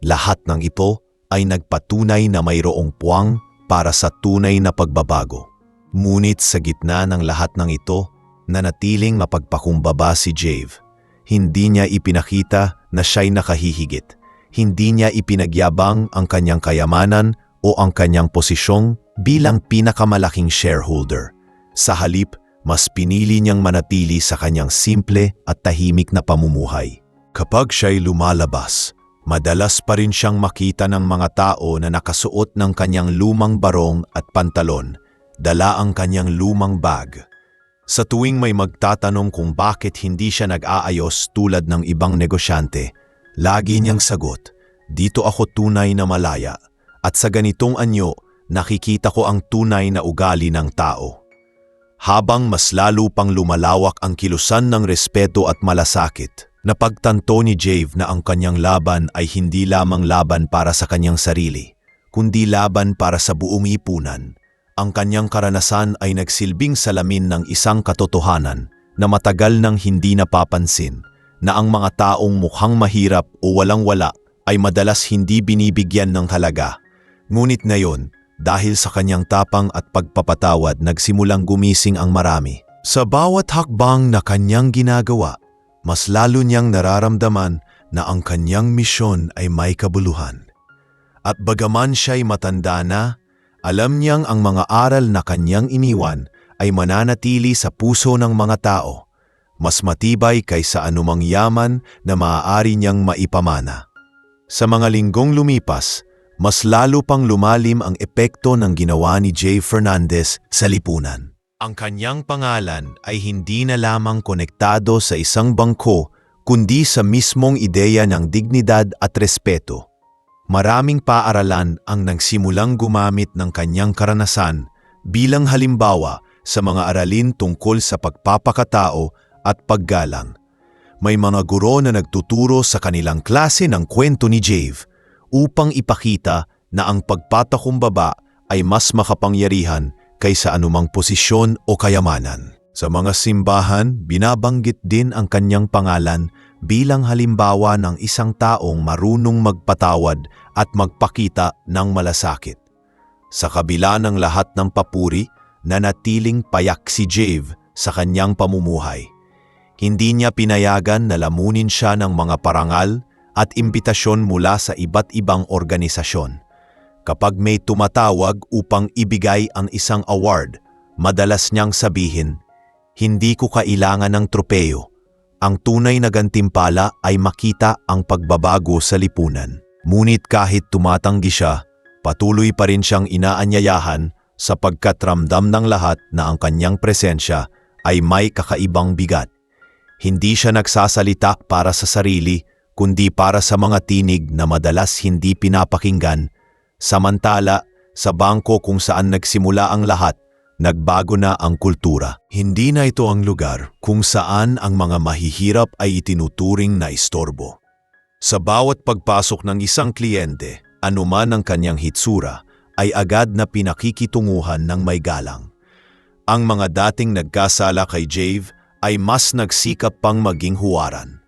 Lahat ng ito ay nagpatunay na mayroong puwang para sa tunay na pagbabago. Ngunit sa gitna ng lahat ng ito, nanatiling mapagpakumbaba si Jave. Hindi niya ipinakita na siya'y nakahihigit. Hindi niya ipinagyabang ang kanyang kayamanan o ang kanyang posisyong bilang pinakamalaking shareholder. Sa halip, mas pinili niyang manatili sa kanyang simple at tahimik na pamumuhay. Kapag siya'y lumalabas, madalas pa rin siyang makita ng mga tao na nakasuot ng kanyang lumang barong at pantalon, dala ang kanyang lumang bag. Sa tuwing may magtatanong kung bakit hindi siya nag-aayos tulad ng ibang negosyante, lagi niyang sagot, "Dito ako tunay na malaya, at sa ganitong anyo, nakikita ko ang tunay na ugali ng tao." Habang mas lalo pang lumalawak ang kilusan ng respeto at malasakit, napagtanto ni Jave na ang kanyang laban ay hindi lamang laban para sa kanyang sarili, kundi laban para sa buong lipunan. Ang kanyang karanasan ay nagsilbing salamin ng isang katotohanan na matagal nang hindi napapansin, na ang mga taong mukhang mahirap o walang-wala ay madalas hindi binibigyan ng halaga. Ngunit ngayon, dahil sa kanyang tapang at pagpapatawad, nagsimulang gumising ang marami. Sa bawat hakbang na kanyang ginagawa, mas lalo niyang nararamdaman na ang kanyang misyon ay may kabuluhan. At bagaman siya'y matanda na, alam niyang ang mga aral na kanyang iniwan ay mananatili sa puso ng mga tao, mas matibay kaysa anumang yaman na maaari niyang maipamana. Sa mga linggong lumipas, mas lalo pang lumalim ang epekto ng ginawa ni Jave Fernandez sa lipunan. Ang kanyang pangalan ay hindi na lamang konektado sa isang bangko, kundi sa mismong ideya ng dignidad at respeto. Maraming paaralan ang nagsimulang gumamit ng kanyang karanasan bilang halimbawa sa mga aralin tungkol sa pagpapakatao at paggalang. May mga guro na nagtuturo sa kanilang klase ng kwento ni Jave upang ipakita na ang pagpatakumbaba ay mas makapangyarihan kaysa anumang posisyon o kayamanan. Sa mga simbahan, binabanggit din ang kanyang pangalan bilang halimbawa ng isang taong marunong magpatawad at magpakita ng malasakit. Sa kabila ng lahat ng papuri, nanatiling payak si Jave sa kanyang pamumuhay. Hindi niya pinayagan na lamunin siya ng mga parangal at imbitasyon mula sa iba't ibang organisasyon. Kapag may tumatawag upang ibigay ang isang award, madalas niyang sabihin, "Hindi ko kailangan ng tropeyo. Ang tunay na gantimpala ay makita ang pagbabago sa lipunan." Ngunit kahit tumatanggi siya, patuloy pa rin siyang inaanyayahan sapagkat ramdam ng lahat na ang kanyang presensya ay may kakaibang bigat. Hindi siya nagsasalita para sa sarili, kundi para sa mga tinig na madalas hindi pinapakinggan. Samantala, sa bangko kung saan nagsimula ang lahat, nagbago na ang kultura. Hindi na ito ang lugar kung saan ang mga mahihirap ay itinuturing na istorbo. Sa bawat pagpasok ng isang kliyente, anuman ang kanyang hitsura, ay agad na pinakikitunguhan ng may galang. Ang mga dating nagkasala kay Jave ay mas nagsikap pang maging huwaran.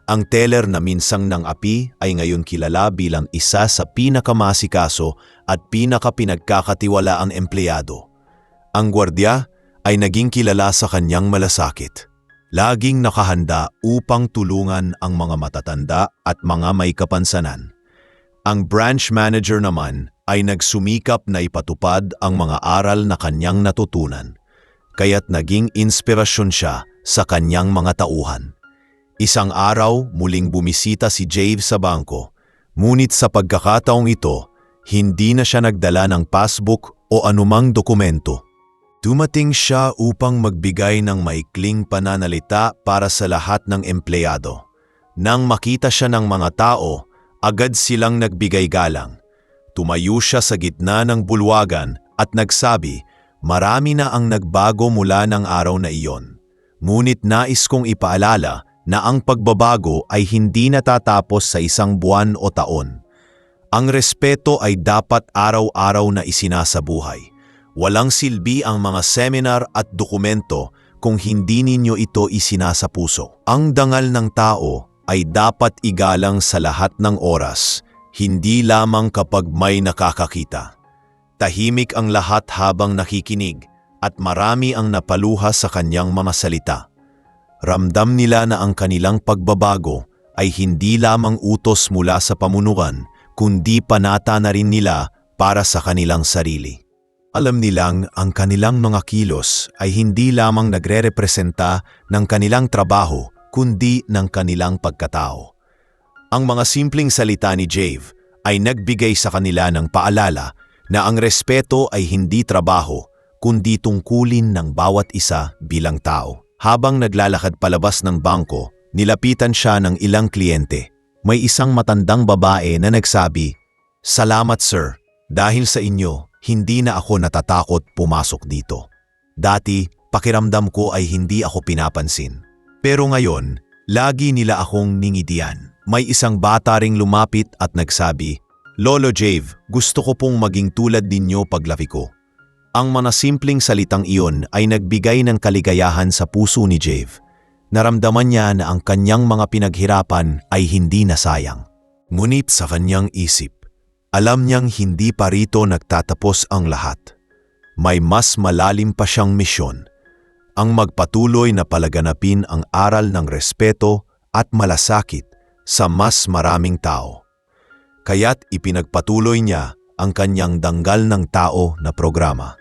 Ang teller na minsang ng api ay ngayon kilala bilang isa sa pinakamasikaso at pinakapinagkakatiwalaang empleyado. Ang gwardiya ay naging kilala sa kanyang malasakit. Laging nakahanda upang tulungan ang mga matatanda at mga may kapansanan. Ang branch manager naman ay nagsumikap na ipatupad ang mga aral na kanyang natutunan, kaya't naging inspirasyon siya sa kanyang mga tauhan. Isang araw, muling bumisita si Jave sa bangko, ngunit sa pagkakataong ito, hindi na siya nagdala ng passbook o anumang dokumento. Dumating siya upang magbigay ng maikling pananalita para sa lahat ng empleyado. Nang makita siya ng mga tao, agad silang nagbigay galang. Tumayo siya sa gitna ng bulwagan at nagsabi, "Marami na ang nagbago mula ng araw na iyon. Ngunit nais kong ipaalala na ang pagbabago ay hindi natatapos sa isang buwan o taon. Ang respeto ay dapat araw-araw na isinasabuhay. Walang silbi ang mga seminar at dokumento kung hindi ninyo ito isinasapuso. Ang dangal ng tao ay dapat igalang sa lahat ng oras, hindi lamang kapag may nakakakita." Tahimik ang lahat habang nakikinig at marami ang napaluha sa kanyang mga salita. Ramdam nila na ang kanilang pagbabago ay hindi lamang utos mula sa pamunuan, kundi panata na rin nila para sa kanilang sarili. Alam nilang ang kanilang mga kilos ay hindi lamang nagre-representa ng kanilang trabaho, kundi ng kanilang pagkatao. Ang mga simpleng salita ni Jave ay nagbigay sa kanila ng paalala na ang respeto ay hindi trabaho, kundi tungkulin ng bawat isa bilang tao. Habang naglalakad palabas ng bangko, nilapitan siya ng ilang kliyente. May isang matandang babae na nagsabi, "Salamat sir, dahil sa inyo, hindi na ako natatakot pumasok dito. Dati, pakiramdam ko ay hindi ako pinapansin. Pero ngayon, lagi nila akong ningidian." May isang bata ring lumapit at nagsabi, "Lolo Jave, gusto ko pong maging tulad ninyo paglaki ko." Ang mga simpleng salitang iyon ay nagbigay ng kaligayahan sa puso ni Jave. Naramdaman niya na ang kanyang mga pinaghirapan ay hindi nasayang. Ngunit sa kanyang isip, alam niyang hindi pa rito nagtatapos ang lahat. May mas malalim pa siyang misyon, ang magpatuloy na palaganapin ang aral ng respeto at malasakit sa mas maraming tao. Kaya't ipinagpatuloy niya ang kanyang Danggal ng Tao na programa.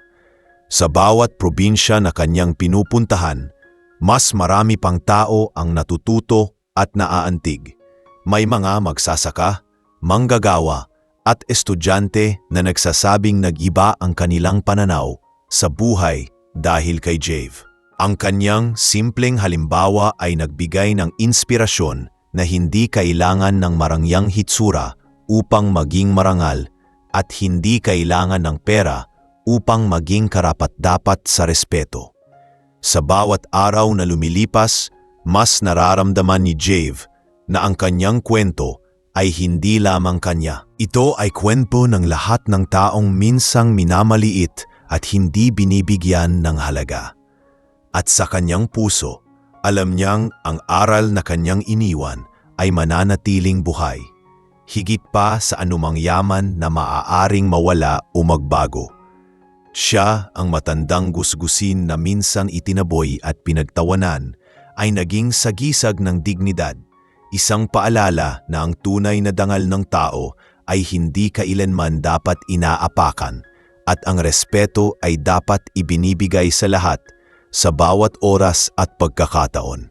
Sa bawat probinsya na kanyang pinupuntahan, mas marami pang tao ang natututo at naaantig. May mga magsasaka, manggagawa, at estudyante na nagsasabing nag-iba ang kanilang pananaw sa buhay dahil kay Jave. Ang kanyang simpleng halimbawa ay nagbigay ng inspirasyon na hindi kailangan ng marangyang hitsura upang maging marangal at hindi kailangan ng pera upang maging karapat-dapat sa respeto. Sa bawat araw na lumilipas, mas nararamdaman ni Jave na ang kanyang kwento ay hindi lamang kanya. Ito ay kwento ng lahat ng taong minsang minamaliit at hindi binibigyan ng halaga. At sa kanyang puso, alam niyang ang aral na kanyang iniwan ay mananatiling buhay, higit pa sa anumang yaman na maaaring mawala o magbago. Siya, ang matandang gusgusin na minsan itinaboy at pinagtawanan, ay naging sagisag ng dignidad, isang paalala na ang tunay na dangal ng tao ay hindi kailanman dapat inaapakan at ang respeto ay dapat ibinibigay sa lahat sa bawat oras at pagkakataon.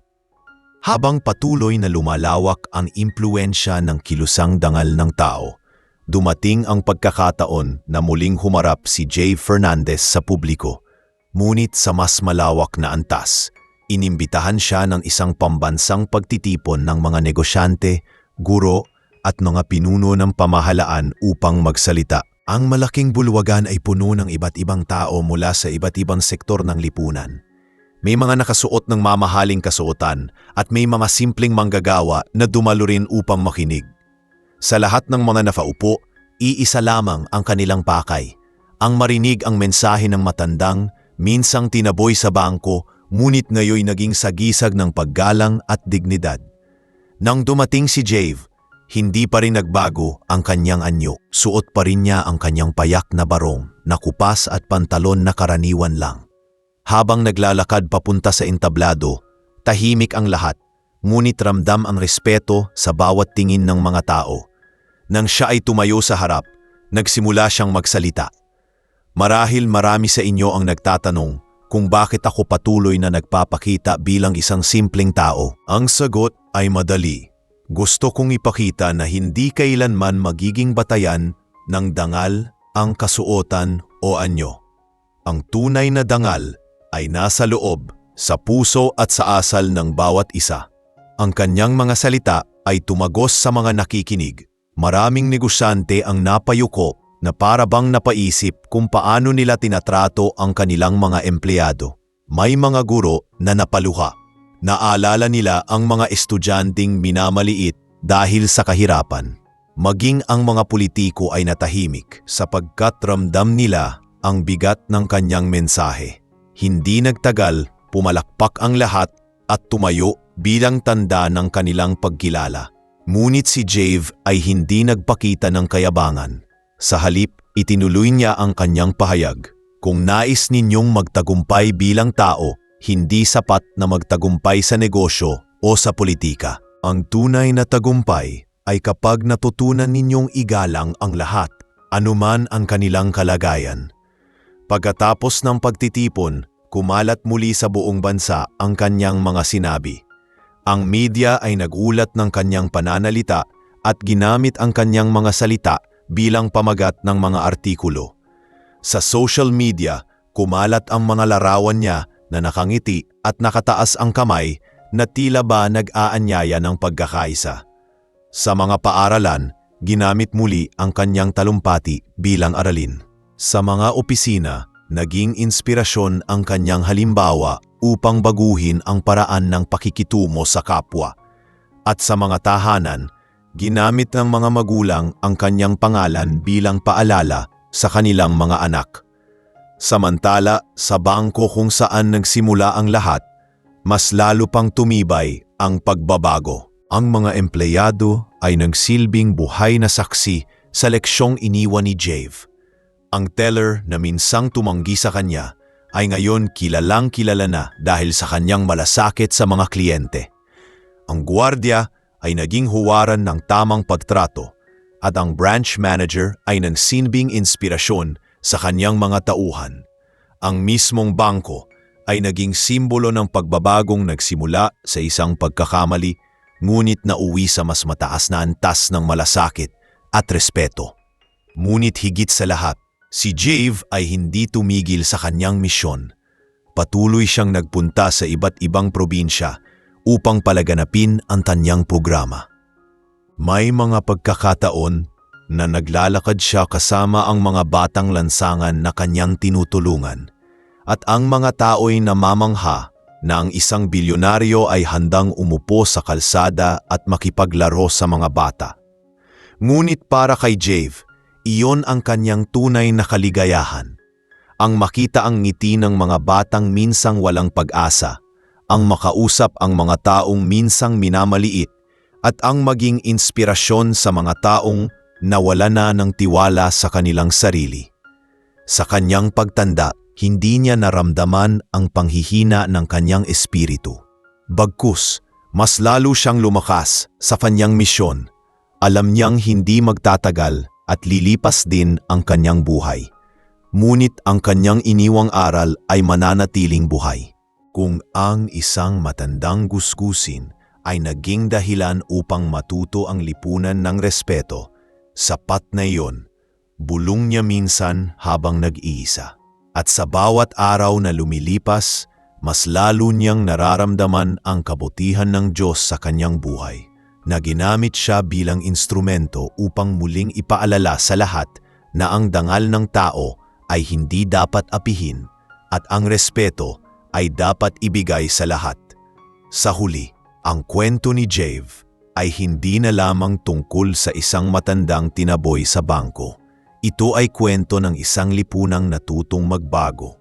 Habang patuloy na lumalawak ang impluensya ng kilusang dangal ng tao, dumating ang pagkakataon na muling humarap si Jave Fernandez sa publiko. Ngunit sa mas malawak na antas, inimbitahan siya ng isang pambansang pagtitipon ng mga negosyante, guro at mga pinuno ng pamahalaan upang magsalita. Ang malaking bulwagan ay puno ng iba't ibang tao mula sa iba't ibang sektor ng lipunan. May mga nakasuot ng mamahaling kasuotan at may mga simpleng manggagawa na dumalo rin upang makinig. Sa lahat ng mga nafaupo, iisa lamang ang kanilang pakay, ang marinig ang mensahe ng matandang, minsang tinaboy sa bangko, ngunit ngayoy naging sagisag ng paggalang at dignidad. Nang dumating si Jave, hindi pa rin nagbago ang kanyang anyo. Suot pa rin niya ang kanyang payak na barong, na kupas at pantalon na karaniwan lang. Habang naglalakad papunta sa entablado, tahimik ang lahat, ngunit ramdam ang respeto sa bawat tingin ng mga tao. Nang siya ay tumayo sa harap, nagsimula siyang magsalita. Marahil marami sa inyo ang nagtatanong kung bakit ako patuloy na nagpapakita bilang isang simpleng tao. Ang sagot ay madali. Gusto kong ipakita na hindi kailanman magiging batayan ng dangal ang kasuotan o anyo. Ang tunay na dangal ay nasa loob, sa puso at sa asal ng bawat isa. Ang kanyang mga salita ay tumagos sa mga nakikinig. Maraming negosyante ang napayuko na para bang napaisip kung paano nila tinatrato ang kanilang mga empleyado. May mga guro na napaluha. Naalala nila ang mga estudyanteng minamaliit dahil sa kahirapan. Maging ang mga politiko ay natahimik sapagkat ramdam nila ang bigat ng kanyang mensahe. Hindi nagtagal, pumalakpak ang lahat at tumayo bilang tanda ng kanilang pagkilala. Ngunit si Jave ay hindi nagpakita ng kayabangan. Sa halip, itinuloy niya ang kanyang pahayag. Kung nais ninyong magtagumpay bilang tao, hindi sapat na magtagumpay sa negosyo o sa politika. Ang tunay na tagumpay ay kapag natutunan ninyong igalang ang lahat, anuman ang kanilang kalagayan. Pagkatapos ng pagtitipon, kumalat muli sa buong bansa ang kanyang mga sinabi. Ang media ay nagulat ng kanyang pananalita at ginamit ang kanyang mga salita bilang pamagat ng mga artikulo. Sa social media, kumalat ang mga larawan niya na nakangiti at nakataas ang kamay na tila ba nag-aanyaya ng pagkakaisa. Sa mga paaralan, ginamit muli ang kanyang talumpati bilang aralin. Sa mga opisina, naging inspirasyon ang kanyang halimbawa upang baguhin ang paraan ng pakikitungo sa kapwa. At sa mga tahanan, ginamit ng mga magulang ang kanyang pangalan bilang paalala sa kanilang mga anak. Samantala, sa bangko kung saan nagsimula ang lahat, mas lalo pang tumibay ang pagbabago. Ang mga empleyado ay nagsilbing buhay na saksi sa leksyong iniwan ni Jave. Ang teller na minsang tumanggi sa kanya ay ngayon kilalang kilala na dahil sa kanyang malasakit sa mga kliyente. Ang gwardiya ay naging huwaran ng tamang pagtrato at ang branch manager ay nagsilbing inspirasyon sa kanyang mga tauhan. Ang mismong bangko ay naging simbolo ng pagbabagong nagsimula sa isang pagkakamali, ngunit nauwi sa mas mataas na antas ng malasakit at respeto. Ngunit higit sa lahat, si Jave ay hindi tumigil sa kanyang misyon. Patuloy siyang nagpunta sa iba't ibang probinsya upang palaganapin ang kanyang programa. May mga pagkakataon na naglalakad siya kasama ang mga batang lansangan na kanyang tinutulungan, at ang mga tao'y namamangha na ang isang bilyonaryo ay handang umupo sa kalsada at makipaglaro sa mga bata. Ngunit para kay Jave, iyon ang kanyang tunay na kaligayahan. Ang makita ang ngiti ng mga batang minsang walang pag-asa, ang makausap ang mga taong minsang minamaliit, at ang maging inspirasyon sa mga taong nawala na ng tiwala sa kanilang sarili. Sa kanyang pagtanda, hindi niya naramdaman ang panghihina ng kanyang espiritu. Bagkus, mas lalo siyang lumakas sa kanyang misyon. Alam niyang hindi magtatagal at lilipas din ang kanyang buhay. Ngunit ang kanyang iniwang aral ay mananatiling buhay. Kung ang isang matandang gusgusin ay naging dahilan upang matuto ang lipunan ng respeto, sapat na iyon, bulong niya minsan habang nag-iisa. At sa bawat araw na lumilipas, mas lalo niyang nararamdaman ang kabutihan ng Diyos sa kanyang buhay, na ginamit siya bilang instrumento upang muling ipaalala sa lahat na ang dangal ng tao ay hindi dapat apihin at ang respeto ay dapat ibigay sa lahat. Sa huli, ang kwento ni Jave ay hindi na lamang tungkol sa isang matandang tinaboy sa bangko. Ito ay kwento ng isang lipunang natutong magbago.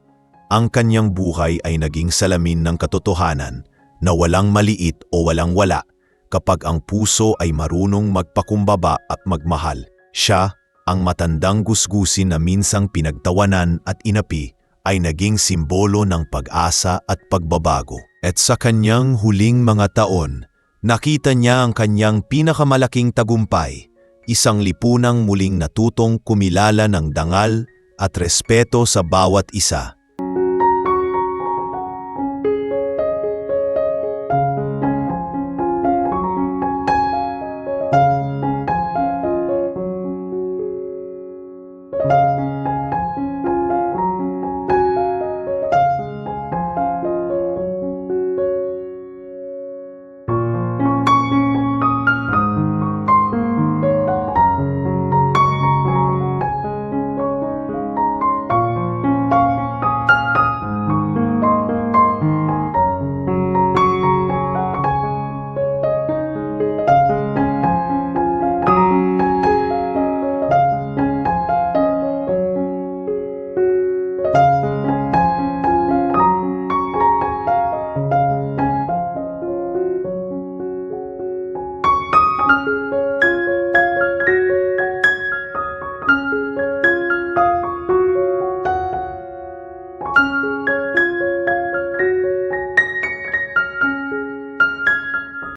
Ang kanyang buhay ay naging salamin ng katotohanan na walang maliit o walang wala kapag ang puso ay marunong magpakumbaba at magmahal. Siya, ang matandang gusgusin na minsang pinagtawanan at inapi, ay naging simbolo ng pag-asa at pagbabago. At sa kanyang huling mga taon, nakita niya ang kanyang pinakamalaking tagumpay, isang lipunang muling natutong kumilala ng dangal at respeto sa bawat isa.